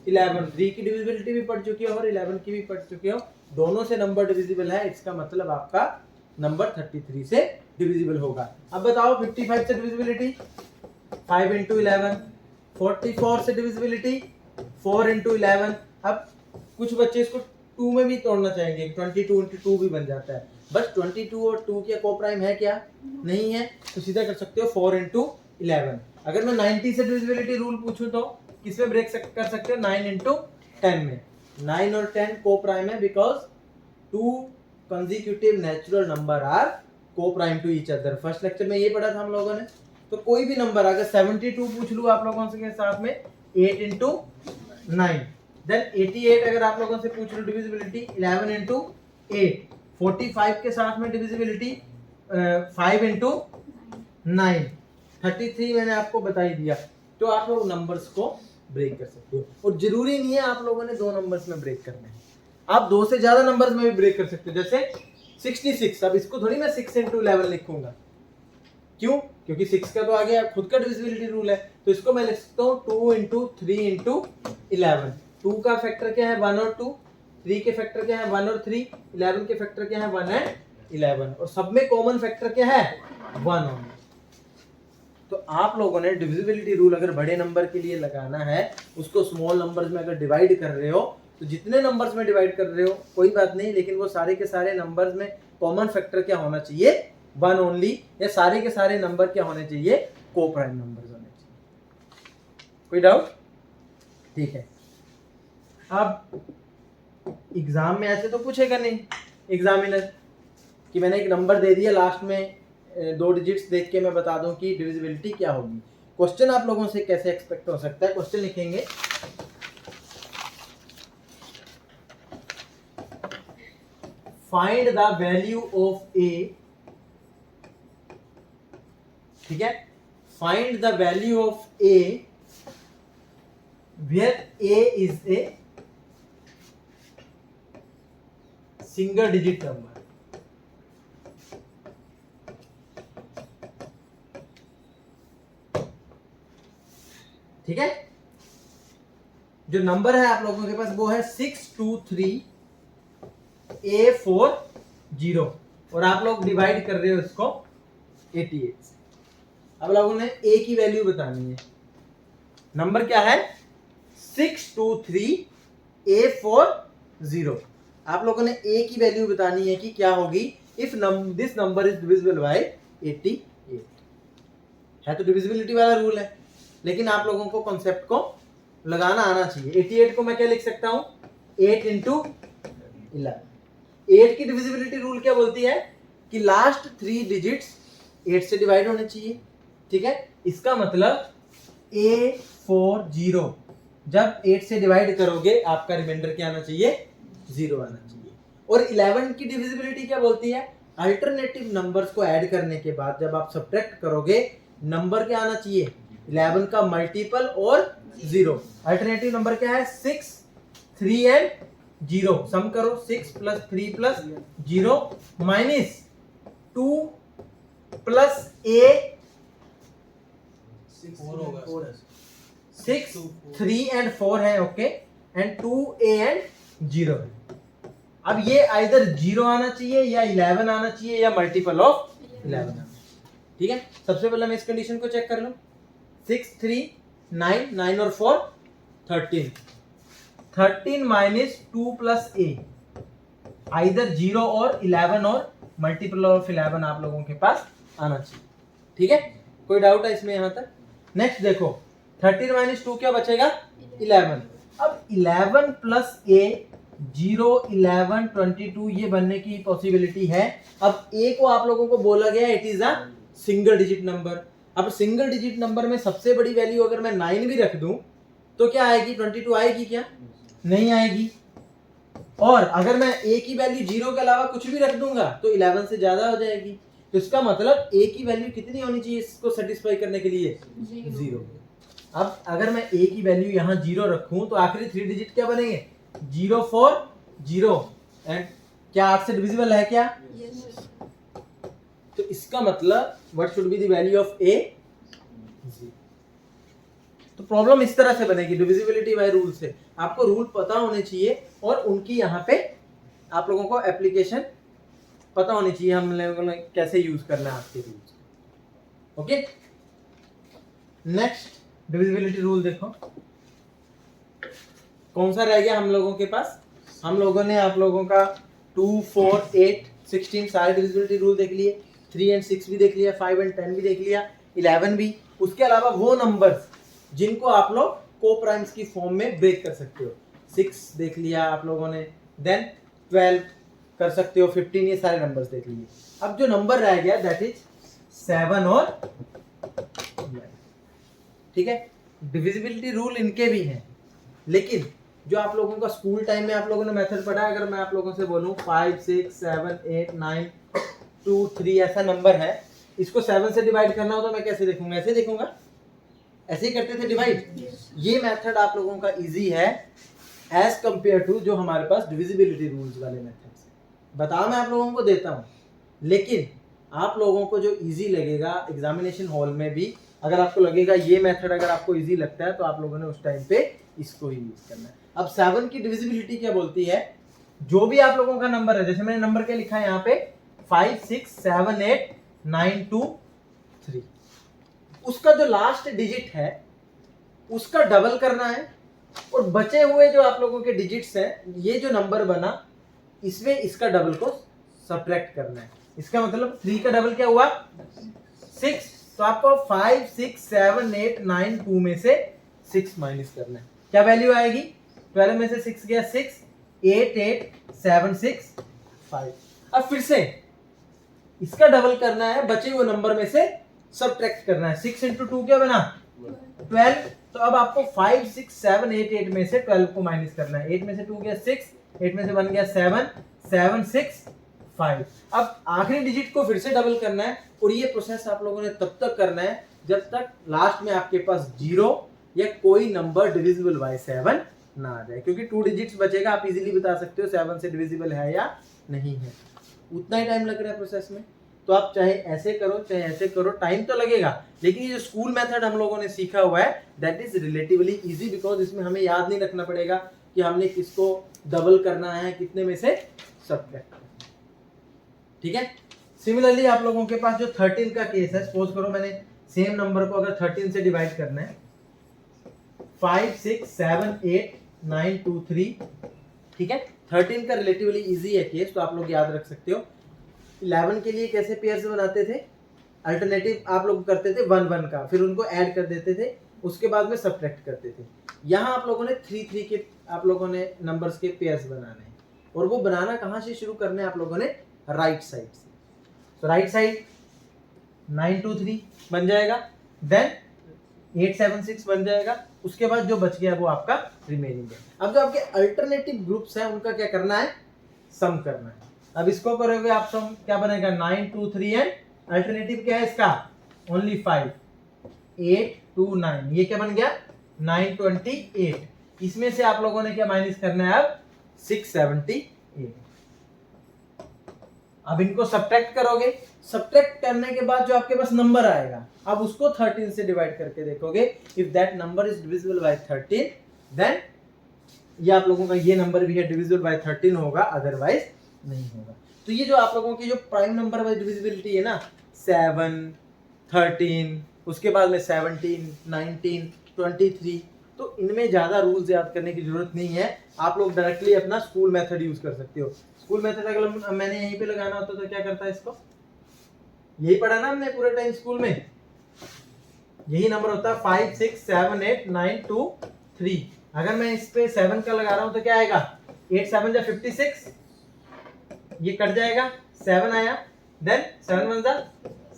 11। 3 की डिविजिबिलिटी भी पढ़ चुकी हो और 11 की भी पढ़ चुके हो, दोनों से नंबर डिविजिबल है, इसका मतलब आपका नंबर 33 से डिविजिबल होगा। अब बताओ 55 से डिविजिबिलिटी 5 into 11, 44 से डिविजिबिलिटी 4 into 11। अब कुछ बच्चे इसको 2 में भी तोड़ना चाहेंगे, 22 into 2 भी बन जाता है। बस 22 और 2 के कोप्राइम है क्या, नहीं है, तो सीधा कर सकते हो 4 into 11। अगर मैं 90 से डिविजिबिलिटी रूल पूछूं तो किसमें ब्रेक कर सकते हो, 9 into 10 में। 9 और 10 कोप्राइम है, because 2 consecutive natural number are coprime to each other. First lecture में ये पढ़ा था हम लोगों ने। तो कोई भी नंबर अगर 72 पूछ लूँ आप लोगों से के साथ में 8 इंटू 9, देन 88 अगर आप लोगों से पूछ लूँ डिविजिबिलिटी 11 इंटू 8, 45 के साथ में डिविजिबिलिटी 5 इंटू 9, 33 मैंने आपको बता ही दिया। तो आप लोग नंबर्स को ब्रेक कर सकते हो, और जरूरी नहीं है आप लोगों ने 2 नंबर्स में ब्रेक करना है, आप 2 से ज्यादा नंबर्स में भी ब्रेक कर सकते हो। जैसे 66, अब इसको थोड़ी मैं 6 इंटू 11 लिखूंगा, क्यों? क्योंकि 6 का तो आ गया खुद का डिविजिबिलिटी रूल है, तो इसको मैं लिख सकता हूँ 2 इंटू 3 इंटू 11। 2 का फैक्टर क्या है 1 और 2, 3 के फैक्टर क्या है 1 और 3, 11 के फैक्टर क्या है 1 एंड 11, और सब में कॉमन फैक्टर क्या है 1 ओनली। तो आप लोगों ने डिविजिबिलिटी रूल अगर बड़े नंबर के लिए लगाना है, उसको स्मॉल नंबर्स में अगर डिवाइड कर रहे हो, तो जितने नंबर्स में डिवाइड कर रहे हो कोई बात नहीं, लेकिन वो सारे के सारे नंबर्स में कॉमन फैक्टर क्या होना चाहिए 1 ओनली, या सारे के सारे नंबर क्या होने चाहिए को प्राइम नंबर्स होने चाहिए। कोई डाउट? ठीक है। अब एग्जाम में ऐसे तो पूछेगा नहीं एग्जामिनर कि मैंने एक नंबर दे दिया, लास्ट में 2 डिजिट्स देख के मैं बता दूं कि डिविजिबिलिटी क्या होगी। क्वेश्चन आप लोगों से कैसे एक्सपेक्ट हो सकता है? क्वेश्चन लिखेंगे find the value of a, ठीक है, find the value of a where a is a single digit number. ठीक है, जो नंबर है आप लोगों के पास वो है 623A40, और आप लोग डिवाइड कर रहे हो इसको 88 से। अब लोगों ने ए की वैल्यू बतानी है। नंबर क्या है 623A40। आप लोगों ने ए की वैल्यू बतानी है कि क्या होगी if this number is divisible bye 88। है तो डिविजिबिलिटी वाला रूल है, लेकिन आप लोगों को कॉन्सेप्ट को लगाना आना चाहिए। 88 को मैं क्या लिख सकता हूं 8 इंटू 11। 8 की डिविजिबिलिटी रूल क्या बोलती है कि लास्ट 3 डिजिट्स 8 से डिवाइड होने चाहिए। ठीक है, इसका मतलब A40 जब 8 से डिवाइड करोगे आपका रिमाइंडर क्या आना चाहिए 0 आना चाहिए। और 11 की डिविजिबिलिटी क्या बोलती है अल्टरनेटिव नंबर्स को ऐड करने के बाद जब आप सब्ट्रैक्ट करोगे नंबर क्या आना चाहिए 11 का मल्टीपल और 0। अल्टरनेटिव नंबर क्या है 6, 3 एंड 0। सम करो 6 plus 3 plus 0 minus 2 plus A 6, 3 and 4 है, ओके, एंड 2A एंड 0 है। अब ये आइदर 0 आना चाहिए या 11 आना चाहिए या मल्टीपल ऑफ 11 आना चाहिए। ठीक है, सबसे पहले मैं इस कंडीशन को चेक कर लूं 6, 3, 9, 9 और 4 13, 13 माइनस 2 प्लस A आइदर 0 और 11 और मल्टीपल ऑफ 11 आप लोगों के पास आना चाहिए। ठीक है, कोई डाउट है इसमें यहां तक? नेक्स्ट देखो 13 माइनस 2 क्या बचेगा 11। अब 11 प्लस A 0, 11, 22 ये बनने की पॉसिबिलिटी है। अब A को आप लोगों को बोला गया it is a single digit number. अब सिंगल डिजिट नंबर में सबसे बड़ी वैल्यू अगर मैं 9 भी रख दूं तो क्या आएगी 22 आएगी क्या? नहीं आएगी। और अगर मैं A की वैल्यू 0 के अलावा कुछ भी रख दूंगा तो 11 से ज्यादा हो जाएगी। तो इसका मतलब A की वैल्यू कितनी होनी चाहिए इसको सेटिस्फाई करने के लिए 0। अब अगर मैं A की वैल्यू यहाँ 0 रखूं तो आखिरी 3 डिजिट क्या बनेंगे 0, 4, 0 एंड क्या 8 से डिविजिबल है क्या? yes. तो इसका मतलब what should be the value of A 0। तो प्रॉब्लम इस तरह से बनेगी डिविजिबिलिटी बाय रूल से। आपको रूल पता होने चाहिए और उनकी यहाँ पे आप लोगों को एप्लीकेशन पता होनी चाहिए, हम लोगों ने कैसे यूज करना है आपके rules. Okay, next divisibility rule देखो कौन सा रह गया हम लोगों के पास। हम लोगों ने आप लोगों का 2, 4, 8, 16 सारे डिविजिबिलिटी रूल देख लिए, 3 एंड 6 भी देख लिया, 5 एंड 10 भी देख लिया, 11 भी। उसके अलावा वो नंबर्स जिनको आप लोग को प्राइम्स की फॉर्म में ब्रेक कर सकते हो, 6 देख लिया आप लोगों ने, देन 12 कर सकते हो, 15, ये सारे नंबर्स देख लिए। अब जो नंबर रह गया दैट इज 7 और 11। ठीक है, डिविजिबिलिटी रूल इनके भी हैं, लेकिन जो आप लोगों का स्कूल टाइम में आप लोगों ने मेथड पढ़ा है, अगर मैं आप लोगों से बोलूं 5 6 7 8 9 2 3 ऐसा नंबर है, इसको 7 से डिवाइड करना हो तो मैं कैसे देखूंगा? ऐसे देखूंगा, ऐसे ही करते थे डिवाइड। ये मेथड आप लोगों का इजी है एज कंपेयर टू जो हमारे पास डिविजिबिलिटी रूल्स वाले मेथड्स हैं। बता मैं आप लोगों को देता हूँ, लेकिन आप लोगों को जो इजी लगेगा एग्जामिनेशन हॉल में भी, अगर आपको लगेगा ये मेथड अगर आपको इजी लगता है तो आप लोगों ने उस टाइम पे इसको ही यूज करना है। अब 7 की डिविजिबिलिटी क्या बोलती है? जो भी आप लोगों का नंबर है, जैसे मैंने नंबर क्या लिखा है यहाँ पे 5 6 7 8 9 2 3, उसका जो लास्ट डिजिट है उसका डबल करना है, और बचे हुए जो आप लोगों के डिजिट्स हैं, ये जो नंबर बना इसमें इसका डबल को सब्ट्रैक्ट करना है। इसका मतलब 3 का डबल क्या हुआ? 6। तो आपको 5 6 7 8 9 2 में से 6 माइनस करना है। क्या वैल्यू आएगी? 12 में से 6 गया 6, 8 8 7 6 5। अब फिर से इसका डबल करना है, बचे हुए नंबर में से सब्ट्रैक्ट करना है। 6 इंटू 2 क्या बना? 12। तो अब आपको 5 6 7 8 8 में से 12 को माइनस करना है। 8 में से 2 गया 6, 8 में से 1 गया 7, 7 6 5। अब आखिरी डिजिट को फिर से डबल करना है, और ये प्रोसेस आप लोगों ने तब तक करना है जब तक लास्ट में आपके पास 0 या कोई नंबर डिविजिबल बाय 7 ना आ जाए, क्योंकि 2 डिजिट्स बचेगा, आप इजीली बता सकते हो 7 से डिविजिबल है या नहीं है। उतना ही टाइम लग रहा है प्रोसेस में, तो आप चाहे ऐसे करो चाहे ऐसे करो, टाइम तो लगेगा, लेकिन ये जो स्कूल मेथड हम लोगों ने सीखा हुआ है that is relatively easy, because इसमें हमें याद नहीं रखना पड़ेगा कि हमने किसको डबल करना है, कितने में से सब्ट्रैक्ट करना है। ठीक है, सिमिलरली आप लोगों के पास जो 13 का केस है, सपोज करो मैंने सेम नंबर को अगर 13 से डिवाइड करना है, 5 6 7 8 9 2 3। ठीक है, 13 का रिलेटिवली इजी है केस, तो आप लोग याद रख सकते हो। 11 के लिए कैसे पेयर्स बनाते थे? अल्टरनेटिव आप लोग करते थे 1 1 का, फिर उनको ऐड कर देते थे, उसके बाद में सब्ट्रैक्ट करते थे। यहाँ आप लोगों ने 3 3 के आप लोगों ने नंबर्स के पेयर्स बनाने हैं, और वो बनाना कहाँ से शुरू करने हैं आप लोगों ने? राइट साइड से। तो राइट साइड 9 2 3 बन जाएगा, देन 8 7 6 बन जाएगा, उसके बाद जो बच गया वो आपका रिमेनिंग है। अब जो आपके अल्टरनेटिव ग्रुप्स हैं उनका क्या करना है? सम करना है। अब इसको करोगे आप सम, क्या बनेगा? 9 2 3 एंड अल्टरनेटिव क्या है इसका? ओनली 5 8 2 9, ये क्या बन गया? 9 28। इसमें से आप लोगों ने क्या माइनस करना है? अब 678। अब इनको सब्ट्रैक्ट करोगे, सब्ट्रैक्ट करने के बाद जो आपके पास नंबर आएगा, अब उसको 13 से डिवाइड करके देखोगे, if that number is divisible by 13 देन ये आप लोगों का ये नंबर भी है डिविजिबल बाय 13 होगा, अदरवाइज नहीं होगा। तो ये जो आप लोगों की जो प्राइम नंबर बाय डिविजिबिलिटी है ना, 7 13, उसके बाद में 17 19 23, तो इनमें ज्यादा रूल्स याद करने की जरूरत नहीं है। आप लोग डायरेक्टली अपना स्कूल मेथड यूज कर सकते हो। स्कूल मेथड अगर मैंने यहीं पे लगाना होता तो क्या करता है? इसको यही पढ़ा ना हमने पूरे टाइम स्कूल में, यही नंबर होता है 5 6 7 8 9 2 3। अगर मैं इस पे 7 का लगा रहा हूं तो क्या आएगा? 8 7 जा 56, ये कट जाएगा, 7 आया, देन 7 1 जा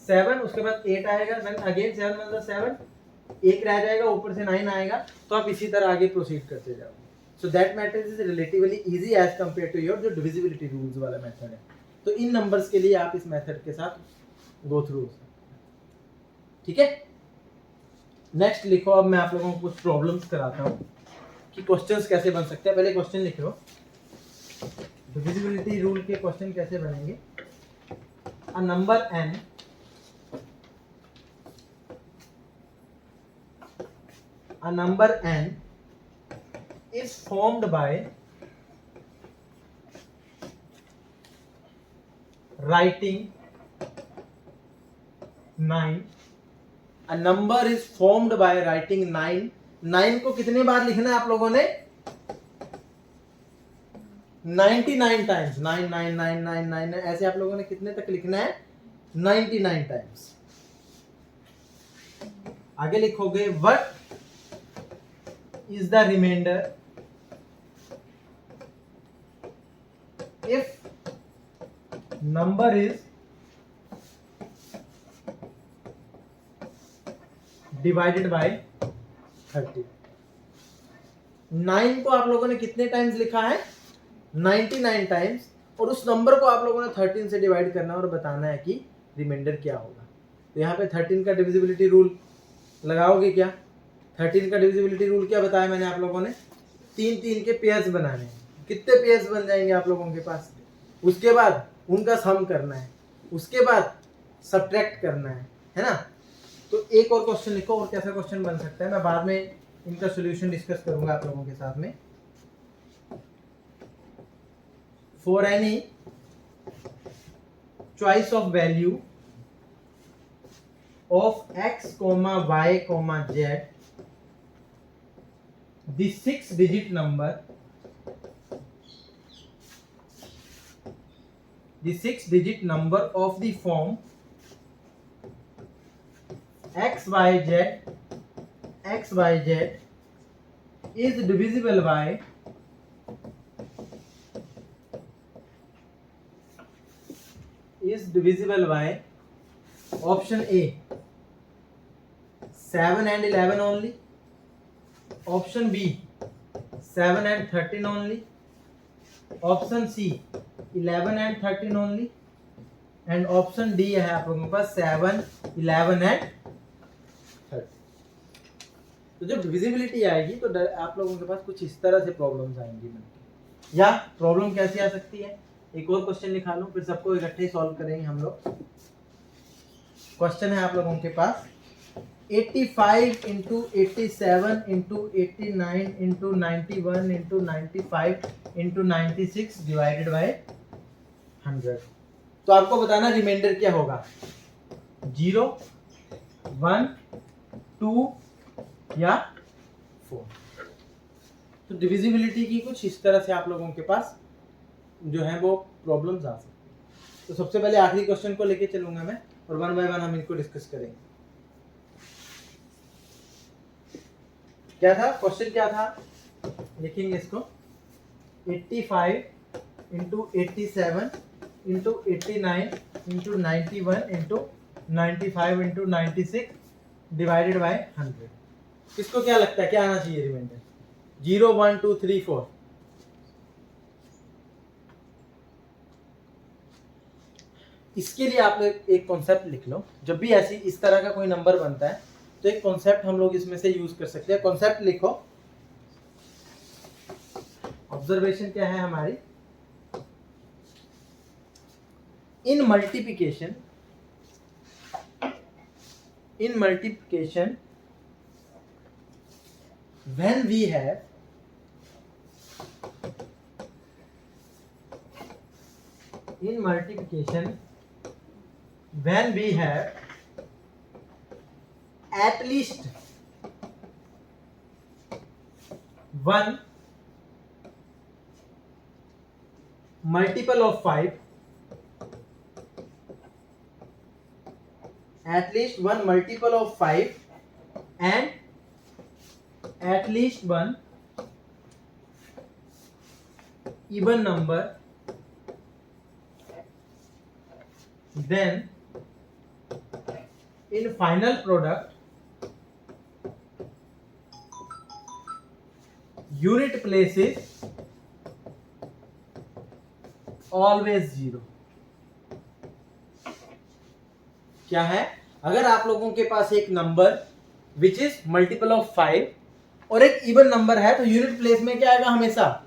7, उसके बाद 8 आएगा, देन अगेन 7 1 जा 7, एक रह जाएगा, ऊपर से 9 आएगा, तो आप इसी तरह आगे प्रोसीड करते जाओ। So that method is relatively easy as compare to your जो डिविजिबिलिटी रूल्स वाला मेथड है। तो इन नंबर्स के लिए आप इस मेथड के साथ गो थ्रू हो सकते हैं। ठीक है, नेक्स्ट लिखो। अब मैं आप लोगों को कुछ प्रॉब्लम्स कराता हूं कि क्वेश्चंस कैसे बन सकते हैं। पहले क्वेश्चन लिख लो, डिविजिबिलिटी रूल के क्वेश्चन कैसे बनेंगे। A number n is formed by writing 9. A number is formed by writing 9. 9 को कितने बार लिखना है आप लोगों ने? 99 टाइम्स। 9 9 9 9 9 ऐसे आप लोगों ने कितने तक लिखना है? 99 टाइम्स। आगे लिखोगे what is the remainder if number is divided by 30। 9 को आप लोगों ने कितने टाइम्स लिखा है? 99 टाइम्स, और उस नंबर को आप लोगों ने 13 से डिवाइड करना है और बताना है कि रिमाइंडर क्या होगा। तो यहाँ पे 13 का डिविजिबिलिटी रूल लगाओगे क्या? 13 का डिविजिबिलिटी रूल क्या बताया मैंने आप लोगों ने? 3 के पेयर्स बनाने हैं। कितने पेयर्स बन जाएंगे आप लोगों के पास? उसके बाद उनका सम करना है, उसके बाद सब्ट्रैक्ट करना है ना? तो एक और क्वेश्चन लिखो, और कैसा क्वेश्चन बन सकता है मैं बाद में इनका सॉल्यूशन डिस्कस करूंगा आप लोगों के साथ में। For any choice of value of x, y, z, the 6-digit number, of the form x, y, z is divisible by option A 7 and 11 only, option B 7 and 13 only, option C 11 and 13 only, and option D है आप लोगों के पास 7, 11 and 13। तो जब divisibility आएगी तो आप लोगों के पास कुछ इस तरह से प्रॉब्लम्स आएंगी। या प्रॉब्लम कैसी आ सकती है? एक और क्वेश्चन लिखा लो, फिर सबको इकट्ठे ही सॉल्व करेंगे हम लोग। क्वेश्चन है आप लोगों के पास 85 into 87 into 89 into 91 into 95 into 96 divided by 100। तो आपको बताना रिमाइंडर क्या होगा? 0, 1, 2 या 4। तो डिविजिबिलिटी की कुछ इस तरह से आप लोगों के पास जो है वो प्रॉब्लम्स आ सकती है। तो सबसे पहले आखिरी क्वेश्चन को लेके चलूंगा मैं, और 1 बाय 1 हम इनको डिस्कस करेंगे। क्या था क्वेश्चन? क्या था? लिखेंगे इसको 85 into 87 into 89 into 91 into 95 into 96 divided by 100। किसको क्या लगता है क्या आना चाहिए रिमाइंडर? 0, 1, 2, 3, 4। इसके लिए आप एक कॉन्सेप्ट लिख लो। जब भी ऐसी इस तरह का कोई नंबर बनता है तो एक कॉन्सेप्ट हम लोग इसमें से यूज कर सकते हैं। कॉन्सेप्ट लिखो। ऑब्जर्वेशन क्या है हमारी? इन multiplication when we have at least one multiple of 5, at least one multiple of 5 and at least one even number, then in final product unit place is always 0। क्या है? अगर आप लोगों के पास एक number which is multiple of 5 और एक even number है तो यूनिट प्लेस में क्या आएगा? हमेशा।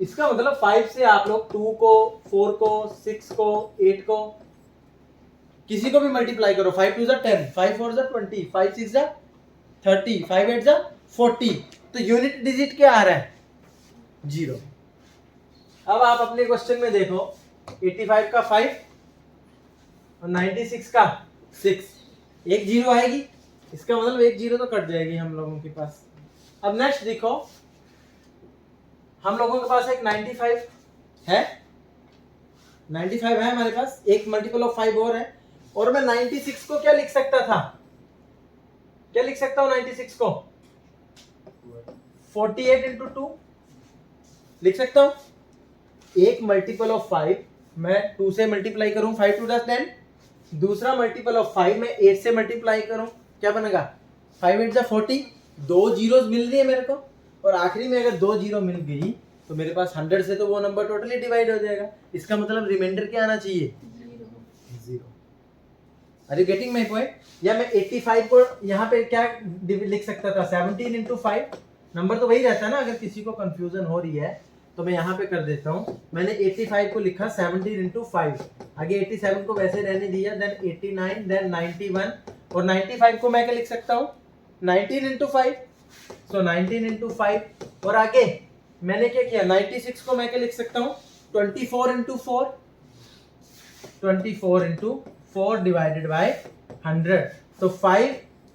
इसका मतलब 5 से आप लोग 2 को, 4 को, 6 को, 8 को, किसी को भी मल्टीप्लाई करो। 5 2 10, 5 4 20, 5 6 30, 5 8 40। तो यूनिट डिजिट क्या आ रहा है? 0। अब आप अपने क्वेश्चन में देखो 85 का 5 और 96 का 6, एक 0 आएगी। इसका मतलब एक 0 तो कट जाएगी हम लोगों के पास। अब नेक्स्ट देखो, हम लोगों के पास एक 95 है, 95 है हमारे पास, एक मल्टीपल ऑफ 5 और है, और मैं 96 को क्या लिख सकता था? क्या लिख सकता हूं 96 को? 48 इंटू 2 लिख सकता हूं। एक मल्टीपल ऑफ 5 मैं 2 से मल्टीप्लाई करूं, 5 2 10। दूसरा मल्टीपल ऑफ 5 मैं 8 से मल्टीप्लाई करूं, क्या बनेगा? 5 8 जा 40, 2 जीरोस मिल रही है मेरे को, और आखिरी में अगर 2 जीरो मिल गई तो मेरे पास 100 से तो वो नंबर टोटली डिवाइड हो जाएगा। इसका मतलब रिमाइंडर क्या आना चाहिए? 0। Are you getting my point? या मैं 85 को यहाँ पे क्या लिख सकता था? 17 into 5, नंबर तो वही रहता है ना। अगर किसी को कंफ्यूजन हो रही है तो मैं यहाँ पे कर देता हूँ। मैंने 85 को लिखा 17 into 5, आगे 87 को वैसे रहने दिया, देन 89, देन 91, और 95 को मैं क्या लिख सकता हूँ? 19 into 5, सो 19 into 5, और आगे मैंने क्या किया? 96 को मैं क्या लिख सकता हूँ? 24 into 4, 24 into 4 divided by 100, तो 5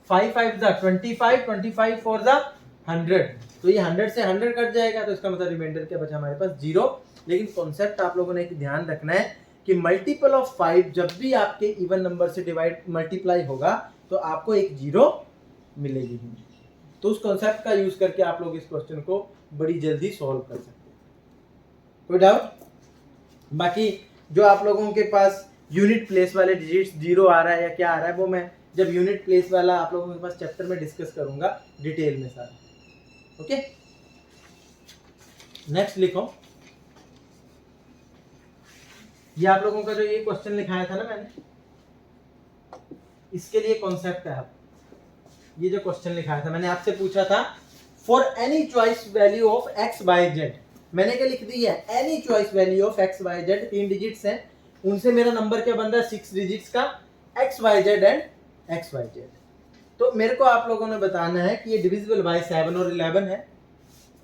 5 जा 25, 25 4 जा 100, तो ये 100 से 100 कट जाएगा, तो इसका मतलब रिमाइंडर क्या बचा हमारे पास? 0। लेकिन कॉन्सेप्ट आप लोगों ने एक ध्यान रखना है कि मल्टीपल ऑफ 5 जब भी आपके इवन नंबर से डिवाइड मल्टीप्लाई होगा तो आपको एक 0 मिलेगी। तो उस कॉन्सेप्ट का यूज करके आप लोग इस क्वेश्चन को बड़ी जल्दी सॉल्व कर सकते हैं। कोई डाउट? बाकी जो आप लोगों के पास यूनिट प्लेस वाले डिजिट्स 0 आ रहा है या क्या आ रहा है, वो मैं जब यूनिट प्लेस वाला आप लोगों के पास चैप्टर में डिस्कस करूंगा डिटेल में सारा। ओके, नेक्स्ट लिखो। ये आप लोगों का जो ये क्वेश्चन लिखाया था ना मैंने, इसके लिए कॉन्सेप्ट है। ये जो क्वेश्चन लिखाया था मैंने आपसे पूछा था for any choice value of x y z, मैंने क्या लिख दी है? Any choice value of x y z, 3 digits हैं, उनसे मेरा नंबर क्या बन रहा है? 6 डिजिट्स का, x y z and x y z. तो मेरे को आप लोगों ने बताना है कि ये डिविजिबल बाय 7 और 11 है,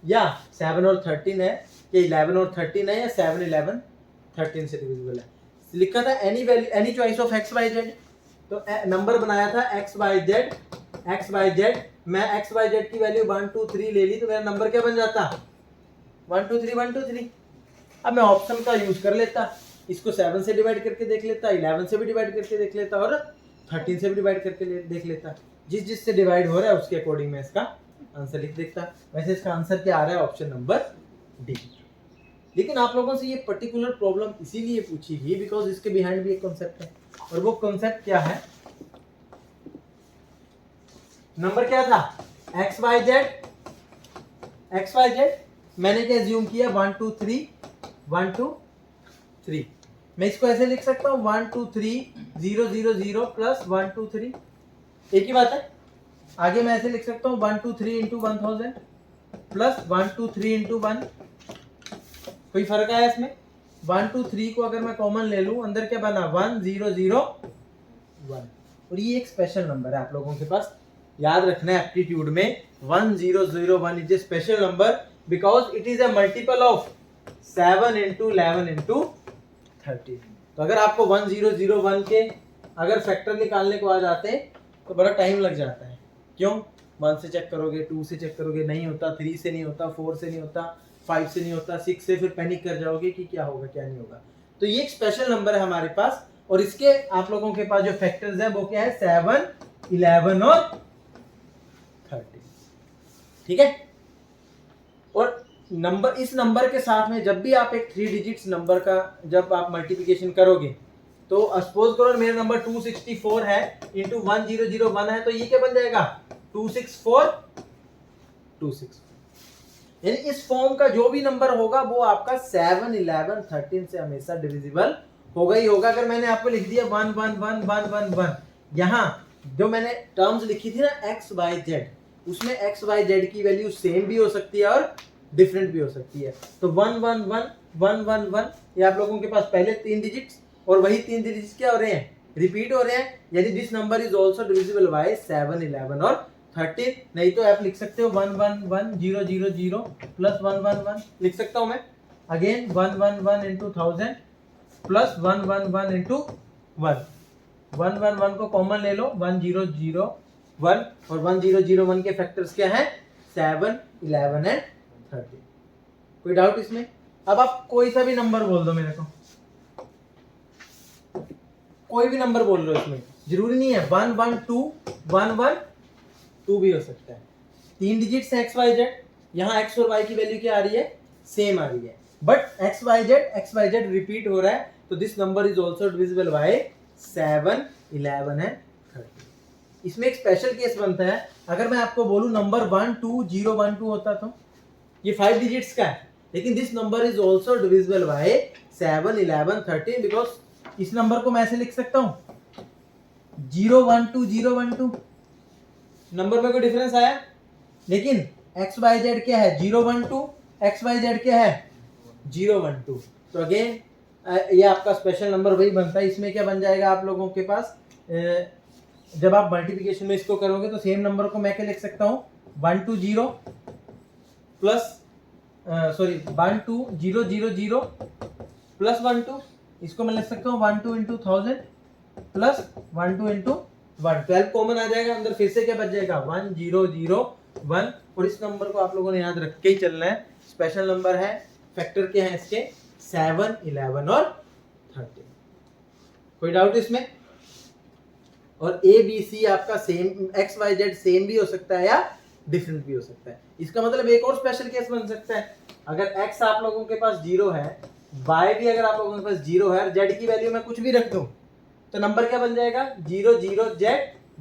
या 7 और 13 है, या 11 और 13 है, या 7 11 13 से डिविजिबल है। लिखा था any value, any choice of x y z, तो नंबर बनाया था x y z, x y z. मैं एक्स वाई जेड की वैल्यू 1 2 3 ले ली, तो मेरा नंबर क्या बन जाता? 1 2 3 1 2 3। अब मैं ऑप्शन का यूज कर लेता, इसको 7 से डिवाइड करके देख लेता, 11 से भी डिवाइड करके देख लेता, और 13 से भी डिवाइड करके देख लेता। जिस जिस से डिवाइड हो रहा है उसके अकॉर्डिंग मैं इसका आंसर लिख देता। वैसे इसका आंसर क्या आ रहा है? Option number D. लेकिन आप लोगों से ये पर्टिकुलर प्रॉब्लम इसीलिए पूछी गई बिकॉज इसके बिहाइंड भी एक कॉन्सेप्ट है, और वो कॉन्सेप्ट क्या है? नंबर क्या था? X y z, x y z. मैंने क्या एज्यूम किया? 1 2 3 1 2 3। मैं इसको ऐसे लिख सकता हूँ 1 2 3 0 0 0 प्लस 1 2 3, एक ही बात है। आगे मैं ऐसे लिख सकता हूँ 1 2 3 इंटू 1000 प्लस 1 2 3 इंटू 1। कोई फर्क आया इसमें? 1 2 3 को अगर मैं कॉमन ले लूं, अंदर क्या बना? 1 0 0 1, और ये एक स्पेशल नंबर है आप लोगों के पास, याद रखना है। एप्टीट्यूड में 1 0 0 1 is a special number because it is a multiple of 7 into 11 into 13। तो अगर आपको 1 0 0 1 के अगर फैक्टर निकालने को आ जाते हैं तो बड़ा टाइम लग जाता है। क्यों? 1 से चेक करोगे, 2 से चेक करोगे, नहीं होता, 3 से नहीं होता, 4 से नहीं होता, 5 से नहीं होता, 6 से, फिर पैनिक कर जाओगे कि क्या होगा क्या नहीं होगा। तो ये एक स्पेशल नंबर है हमारे पास, और इसके आप लोगों के पास जो फैक्टर्स हैं वो क्या है? 7 11 और 13। ठीक है? और नंबर, इस नंबर के साथ में जब भी आप एक 3 डिजिट्स नंबर का जब आप मल्टीप्लिकेशन करोगे, तो सपोज करो मेरा नंबर 264 है इंटू 1001 है, तो ये क्या बन जाएगा? 264 264। यानी इस फॉर्म का जो भी नंबर होगा वो आपका 7 11 13 से हमेशा डिविजिबल होगा ही होगा। अगर मैंने आपको लिख दिया 1 1 1 1 1 1, यहाँ जो मैंने टर्म्स लिखी थी ना एक्स वाई जेड, उसमें एक्स वाई जेड की वैल्यू सेम भी हो सकती है और डिफरेंट भी हो सकती है। तो 1 1 1 1 1 1 ये आप लोगों के पास पहले 3 डिजिट्स, और वही 3 डिजिट्स क्या हो रहे हैं? रिपीट हो रहे हैं। यानी this number is also divisible by 7 11 और 13। नहीं तो आप लिख सकते हो 1 1 1 0 0 0 प्लस 1 1 1 लिख सकता हूं मैं। Again 1 1 1 into 1000 plus 1 1 1 into 1। 1 1 1 को कॉमन ले लो, 1 0 0 1, और 1 0 0 1 के फैक्टर्स क्या हैं? 7 11 एंड 13। कोई डाउट इसमें? अब आप कोई सा भी नंबर बोल दो मेरे को, कोई भी नंबर बोल लो, इसमें जरूरी नहीं है 1 1 2 1 1 2 भी हो सकता है। 3 डिजिट्स एक्स वाई जेड, यहाँ एक्स और वाई की वैल्यू क्या आ रही है? सेम आ रही है, but x y z repeat हो रहा है, तो this number is also divisible by 7 11 and 13। इसमें एक स्पेशल केस बनता है, अगर मैं आपको बोलूं नंबर 12012 होता तो ये 5 डिजिट्स का है, लेकिन this number is also divisible by 7, 11, 13 because इस नंबर को मैं ऐसे लिख सकता हूं 012 नंबर में कोई डिफरेंस आया, लेकिन XYZ क्या है 012, XYZ क्या है 012। तो अगेन ये आपका स्पेशल नंबर वही बनता है। इसमें क्या बन जाएगा आप लोगों के पास, जब आप मल्टीप्लिकेशन में इसको करोगे तो सेम नंबर को मैं क्या लिख सकता हूँ 120 प्लस 12000 प्लस 12, इसको मैं लिख सकता हूँ 12 into 1000 प्लस 12 into 1, 12 कॉमन आ जाएगा अंदर, फिर से क्या बच जाएगा 1001। और इस नंबर को आप लोगों ने याद रख के ही चलना है, स्पेशल नंबर है। फैक्टर क्या है इसके 7, 11 और 13। कोई डाउट इसमें? और ABC आपका सेम XYZ सेम भी हो सकता है या डिफरेंट भी हो सकता है। इसका मतलब एक और स्पेशल केस बन सकता है, अगर X आप लोगों के पास 0 है, Y भी अगर आप लोगों के पास 0 है और Z की वैल्यू मैं कुछ भी रख दूं तो नंबर क्या बन जाएगा 00Z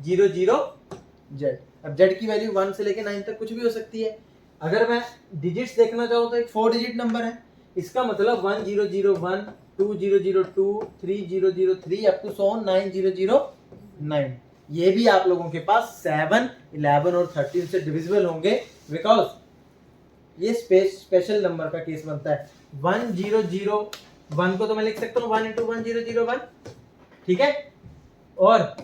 00Z। अब Z की वैल्यू 1 से लेके 9 तक कुछ भी हो सकती है। अगर मैं डिजिट्स देखना चाहूँ तो एक 4 डिजिट नंबर है, इसका मतलब 1001 2002 3003 अप टू 9009। ये भी आप लोगों के पास 7, 11 और 13 से डिविजिबल होंगे, बिकॉज ये स्पेशल नंबर का केस बनता है। 1001 को तो मैं लिख सकता हूँ 1 into 1001, ठीक है, और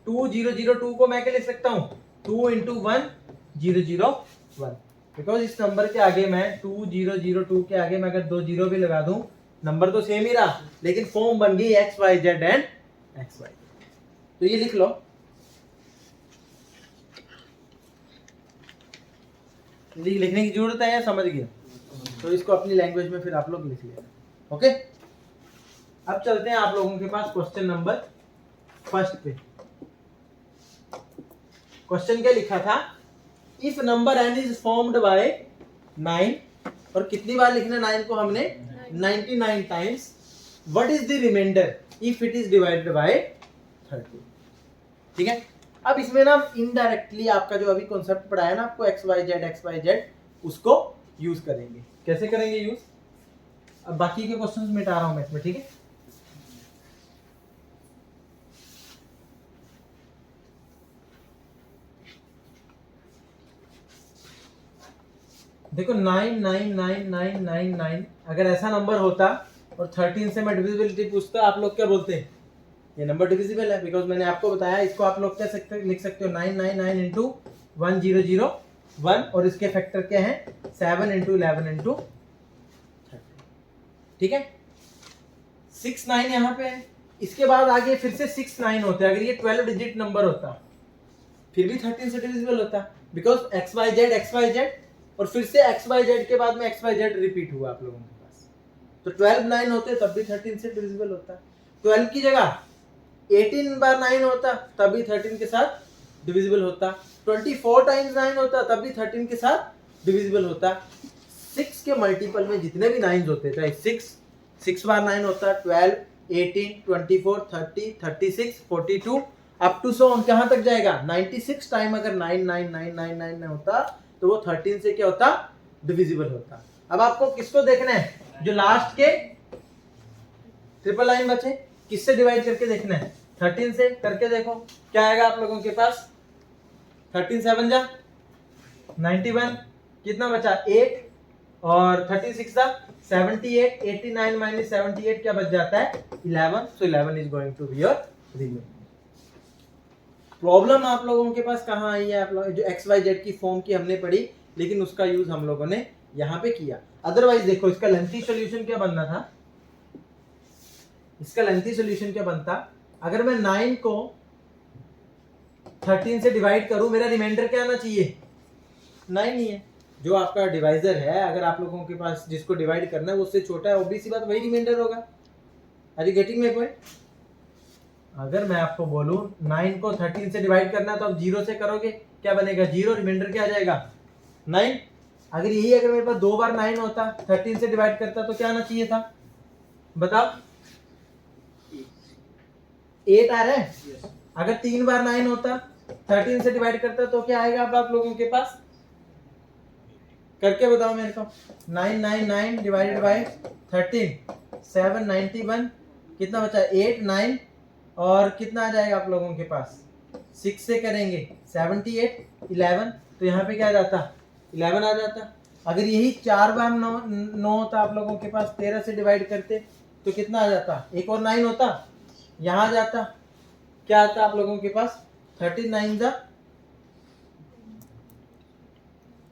2002 को मैं क्या लिख सकता हूँ 2 into 1001, बिकॉज इस नंबर के आगे मैं 2002 के आगे मैं अगर 2 जीरो भी लगा दूं नंबर तो सेम ही रहा, लेकिन फॉर्म बन गई XYZ एंड XY। तो ये लिख लो, लिखने की जरूरत है या समझ गए? तो इसको अपनी लैंग्वेज में फिर आप लोग लिख लेना। ओके, अब चलते हैं आप लोगों के पास क्वेश्चन नंबर फर्स्ट पे। क्वेश्चन क्या लिखा था, if number n is formed by 9, और कितनी बार लिखना 9 को हमने 99 times, what is the remainder if it is divided by 30। ठीक है, अब इसमें ना इनडायरेक्टली आपका जो अभी कॉन्सेप्ट पढ़ाया ना आपको XYZ उसको यूज करेंगे। कैसे करेंगे यूज, अब बाकी के क्वेश्चंस मिटा रहा हूं मैं इसमें, ठीक है। देखो 999999 अगर ऐसा नंबर होता और 13 से मैं डिविजिबिलिटी पूछता, आप लोग क्या बोलते हैं ये नंबर डिविजिबल है, बिकॉज मैंने आपको बताया इसको आप लोग क्या लिख सकते हो 999 इंटू 1001, और इसके फैक्टर क्या है 7 इंटू 11 इंटू 30। ठीक है, 69 यहाँ पे है, इसके बाद आगे फिर से 69 होते हैं। अगर ये 12 डिजिट नंबर होता फिर भी 13 से डिविजिबल होता, बिकॉज XYZ और फिर से XYZ के बाद में XYZ रिपीट हुआ आप लोगों के पास, तो 12 9 होते तब भी 13 से डिविजिबल होता। 12 की जगह 18 बार 9 होता तब भी 13 के साथ डिविजिबल होता। 24 टाइम्स 9 होता तब भी 13 के साथ डिविजिबल होता। 6 के मल्टीपल में जितने भी 9 होते, चाहे 6 बार 9 होता, 12 18 24 30 36 42 अप टू 100 कहां तक जाएगा 96 टाइम अगर 99999 होता तो वो 13 से क्या होता डिविजिबल होता। अब आपको किसको देखना है, जो लास्ट के ट्रिपल लाइन बचे किससे डिवाइड करके देखना है, 13 से करके देखो क्या आएगा आप लोगों के पास। 13 7 जा 91, कितना बचा 8, और 36 जा 78, 89 माइनस 78 क्या बच जाता है 11। So 11 is going to be your remaining. Problem आप लोगों के पास कहाँ आई है, आप लोग जो XYZ की फॉर्म की हमने पढ़ी, लेकिन उसका यूज हम लोगों ने यहाँ पे किया। अदरवाइज देखो इसका लेंथी सॉल्यूशन क्या बनना था, इसका लेंथी सॉल्यूशन क्या बनता, अगर मैं 9 को 13 से डिवाइड करूं मेरा रिमाइंडर क्या आना चाहिए 9 ही है। जो आपका डिवाइजर है अगर आप लोगों के पास जिसको डिवाइड करना है वो उससे छोटा है, ऑब्वियस सी बात वही रिमाइंडर होगा। Are you getting my point? अगर मैं आपको बोलूं 9 को 13 से डिवाइड करना है तो आप 0 से करोगे, क्या बनेगा 0, रिमाइंडर क्या आ जाएगा 9। अगर यही अगर मेरे पास 2 बार 9 होता 13 से डिवाइड करता तो क्या आना चाहिए था बताओ 8 आ रहा है। अगर 3 बार 9 होता 13 से डिवाइड करता है तो क्या आएगा अब आप लोगों के पास, करके बताओ मेरे को। 999 डिवाइडेड बाय 13, 791, कितना बचा 8 9, और कितना आ जाएगा आप लोगों के पास, 6 से करेंगे 78, 11, तो यहाँ पे क्या आ जाता 11 आ जाता। अगर यही 4 बार 9 होता आप लोगों के पास, 13 से डिवाइड करते तो कितना आ जाता, एक और 9 होता, यहाँ आ जाता, क्या आता आप लोगों के पास 39 जा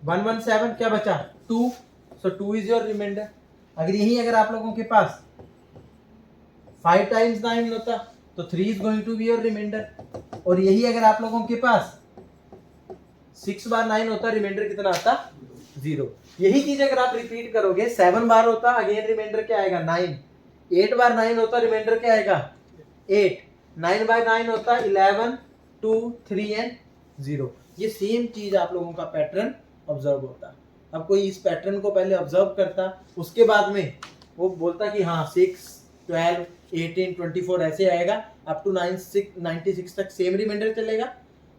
117, क्या बचा 2, सो 2 इज योर रिमाइंडर। अगर यही अगर आप लोगों के पास 5 टाइम्स 9 होता तो 3 is going to be your remainder, और यही अगर आप लोगों के पास 6 बार 9 होता, रिमाइंडर कितना आता 0। यही चीज अगर आप रिपीट करोगे 7 बार होता, अगेन रिमाइंडर क्या आएगा 9, 8 बार 9 होता, रिमाइंडर क्या आएगा 8, 9 बाय 9 होता 11, 2, 3 एंड 0। ये सेम चीज आप लोगों का पैटर्न ऑब्जर्व होता। अब कोई इस पैटर्न को पहले ऑब्जर्व करता, उसके बाद में वो बोलता कि हाँ 6, 12, 18, 24 ऐसे आएगा, अप टू 96 तक सेम रिमाइंडर चलेगा।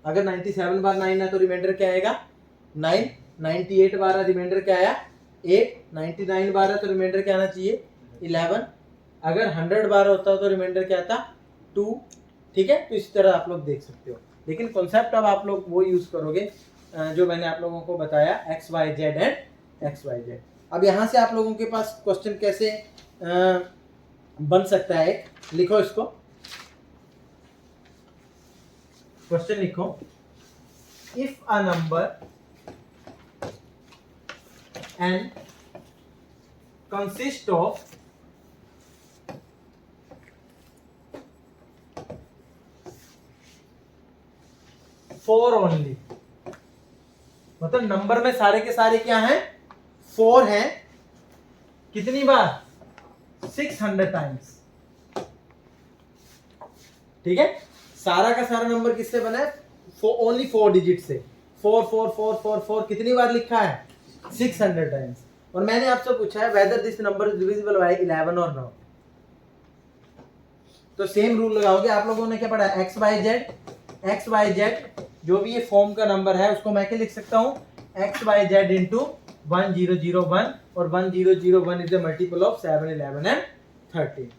अगर 97 बार 9 है तो रिमाइंडर क्या आएगा 9, 98 बार रिमाइंडर क्या आया 8, 99 बार है तो रिमाइंडर क्या आना चाहिए 11, अगर 100 बार होता तो रिमाइंडर क्या आता 2। ठीक है, तो इस तरह आप लोग देख सकते हो, लेकिन कॉन्सेप्ट अब आप लोग वो यूज करोगे जो मैंने आप लोगों को बताया x y z and x y z. अब यहाँ से आप लोगों के पास क्वेश्चन कैसे बन सकता है, एक लिखो इसको, क्वेश्चन लिखो, if a number n consist of four only, मतलब नंबर में सारे के सारे क्या हैं 4 हैं, कितनी बार 600 टाइम्स। ठीक है, सारा का सारा नंबर किससे बना है ओनली 4 डिजिट से, 4 4 4 4 4 कितनी बार लिखा है 600 टाइम्स। और मैंने आपसे पूछा है whether this number is divisible by 11 और नॉट, तो सेम रूल लगाओगे। आप लोगों ने क्या पढ़ा एक्स वाई जेड जो भी ये फॉर्म का नंबर है उसको मैं क्या लिख सकता हूँ एक्स वाई जेड इंटू 1001, और 1001 is the multiple of 7, 11 and 13।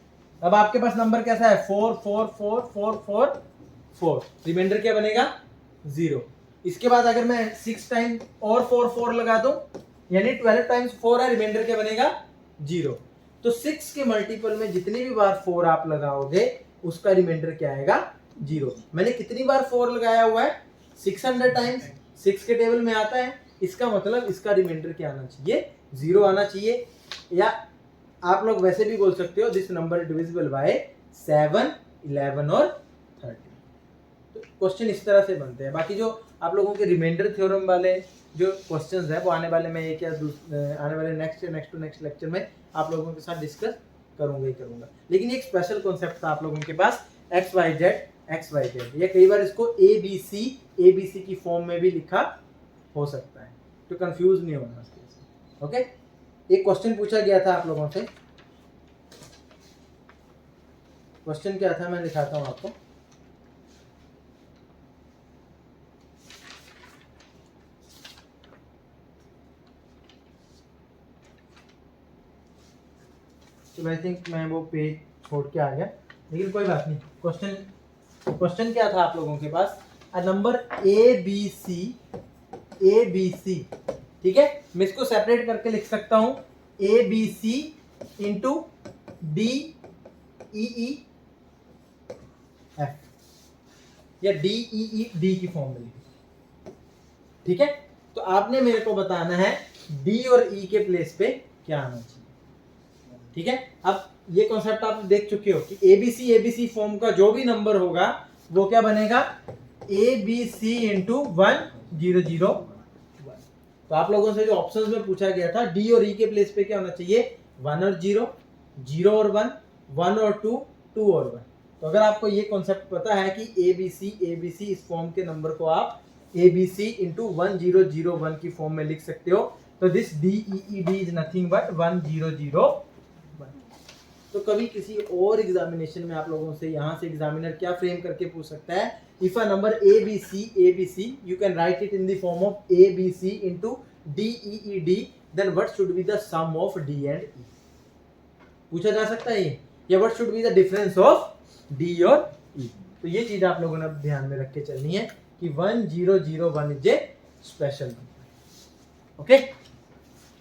अब आपके पास नंबर कैसा है 4 4 4 4 4 4, रिमाइंडर क्या बनेगा 0। इसके बाद अगर मैं 6 टाइम और 4 4 लगा दूं, यानी 12 टाइम्स 4 है, रिमाइंडर क्या बनेगा 0। तो 6 के मल्टीपल में जितनी भी बार 4 आप लगाओगे उसका रिमाइंडर क्या आएगा 0। मैंने कितनी बार 4 लगाया हुआ है 600 टाइम्स, 6 के टेबल में आता है, इसका मतलब इसका रिमाइंडर क्या आना चाहिए 0 आना चाहिए। या आप लोग वैसे भी बोल सकते हो दिस नंबर डिविजिबल बाय 7, 11 और 13। तो क्वेश्चन इस तरह से बनते हैं। बाकी जो आप लोगों के रिमाइंडर थ्योरम वाले जो क्वेश्चंस है वो आने वाले मैं एक या आने वाले नेक्स्ट लेक्चर में आप लोगों के साथ डिस्कस करूंगा। लेकिन एक स्पेशल कॉन्सेप्ट था आप लोगों के पास एक्स वाई जेड, या कई बार इसको ए बी सी की फॉर्म में भी लिखा हो सकता है, तो कंफ्यूज नहीं होना। ओके, एक क्वेश्चन पूछा गया था आप लोगों से, क्वेश्चन क्या था मैं दिखाता हूं आपको। तो आई थिंक मैं वो पेज छोड़ के आ गया, लेकिन कोई बात नहीं। क्वेश्चन क्या था आप लोगों के पास, अ नंबर ए बी सी, ठीक है, मैं इसको सेपरेट करके लिख सकता हूं a b c into d e e f, या डी ई ई डी की फॉर्म में लिखी। ठीक है, तो आपने मेरे को बताना है डी और ई के प्लेस पे क्या आना चाहिए। ठीक है, अब ये कॉन्सेप्ट आप देख चुके हो कि एबीसी फॉर्म का जो भी नंबर होगा वो क्या बनेगा ABC इंटू 1001। तो आप लोगों से जो ऑप्शंस में पूछा गया था डी और ई के प्लेस पे क्या होना चाहिए 1 और 0, 0 और 1, 1 और 2, 2 और 1। तो अगर आपको ये कॉन्सेप्ट पता है कि ABC इस फॉर्म के नंबर को आप ABC इंटू 1001 की फॉर्म में लिख सकते हो, तो this DEED is nothing but 1001। तो कभी किसी और एग्जामिनेशन में आप लोगों से यहाँ से एग्जामिनर क्या फ्रेम करके पूछ सकता है, if a number ABC you can right it in the form of ABC into DEED, then what should be the sum of D and E, पूछा जा सकता है ये, या what should be the difference of D और E। तो ये चीज आप लोगों ने ध्यान में रख के चलनी है कि 1001 is a special number. Okay,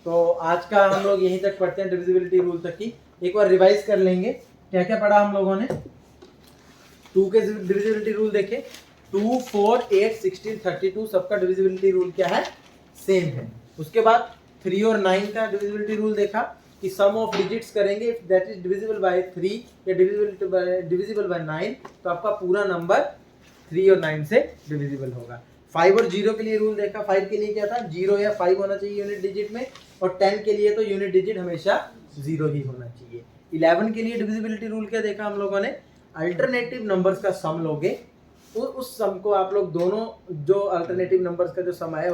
तो आज का हम लोग यहीं तक पढ़ते हैं, डिविजिबिलिटी रूल तक की। एक बार रिवाइज कर लेंगे क्या क्या पढ़ा हम लोगों ने। 2 के डिविजिबिलिटी रूल देखे, 2, 4, 8, 16, 32 सबका डिविजिबिलिटी रूल क्या है, सेम है। उसके बाद 3 और 9 का डिविजिबिलिटी रूल देखा कि सम ऑफ डिजिट्स करेंगे, if that is divisible by 3 या डिविजिबल बाय 9 तो आपका पूरा नंबर 3 और 9 से डिविजिबल होगा। 5 और 0 के लिए रूल देखा, 5 के लिए क्या था, 0 या 5 होना चाहिए यूनिट डिजिट में, और 10 के लिए तो यूनिट डिजिट हमेशा 0 ही होना चाहिए। 11 के लिए डिविजिबिलिटी रूल क्या देखा हम लोगों ने, अल्टरनेटिव नंबर्स का सम लोगे, उस सम को आप लोग दोनों जो अल्टरनेटिव नंबर्स का जो सम है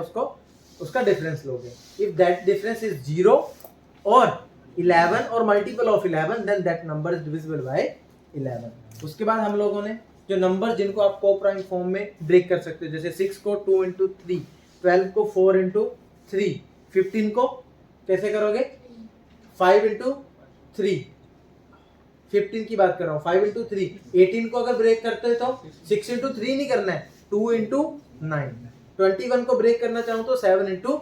उसका डिफरेंस लोगे। इफ दैट डिफरेंस इज 0 और 11 और multiple of 11 then that number is divisible by 11। उसके बाद हम लोगों ने जो नंबर जिनको आप कोप्राइम फॉर्म में ब्रेक कर सकते हो, जैसे 6 को 2 into 3, 12 को 4 into 3, 15 को कैसे करोगे 5 into 3, 15 की बात कर रहा हूँ 5 into 3, 18 को अगर ब्रेक करते हैं तो 6 into 3 नहीं करना है, 2 into 9, 21 को ब्रेक करना चाहूँ तो 7 into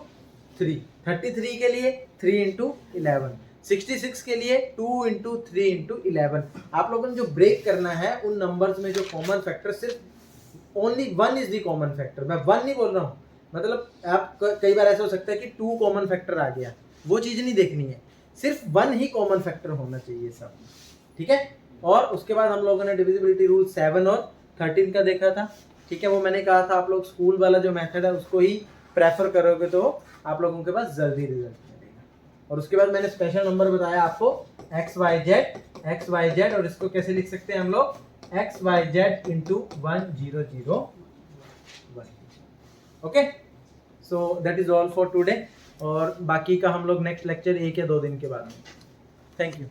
3, 33 के लिए 3 into 11, 66 के लिए 2 into 3 into 11। आप लोगों ने जो ब्रेक करना है उन नंबर्स में जो कॉमन फैक्टर, सिर्फ only 1 is the common factor. मैं 1 नहीं बोल रहा हूँ, मतलब आप कई बार ऐसा हो सकता है कि 2 कॉमन फैक्टर आ गया, वो चीज़ नहीं देखनी है, सिर्फ 1 ही कॉमन फैक्टर होना चाहिए सब, ठीक है। और उसके बाद हम लोगों ने डिविजिबिलिटी रूल 7 और 13 का देखा था, ठीक है। वो मैंने कहा था आप लोग स्कूल वाला जो मेथड है उसको ही प्रेफर करोगे तो आप लोगों के पास जल्दी रिजल्ट मिलेगा। और उसके बाद मैंने स्पेशल नंबर बताया आपको XYZ, और इसको कैसे लिख सकते हैं हम लोग, XYZ into 1001। Okay, so that is all for today, और बाकी का हम लोग नेक्स्ट लेक्चर 1 या 2 दिन के बाद। Thank you.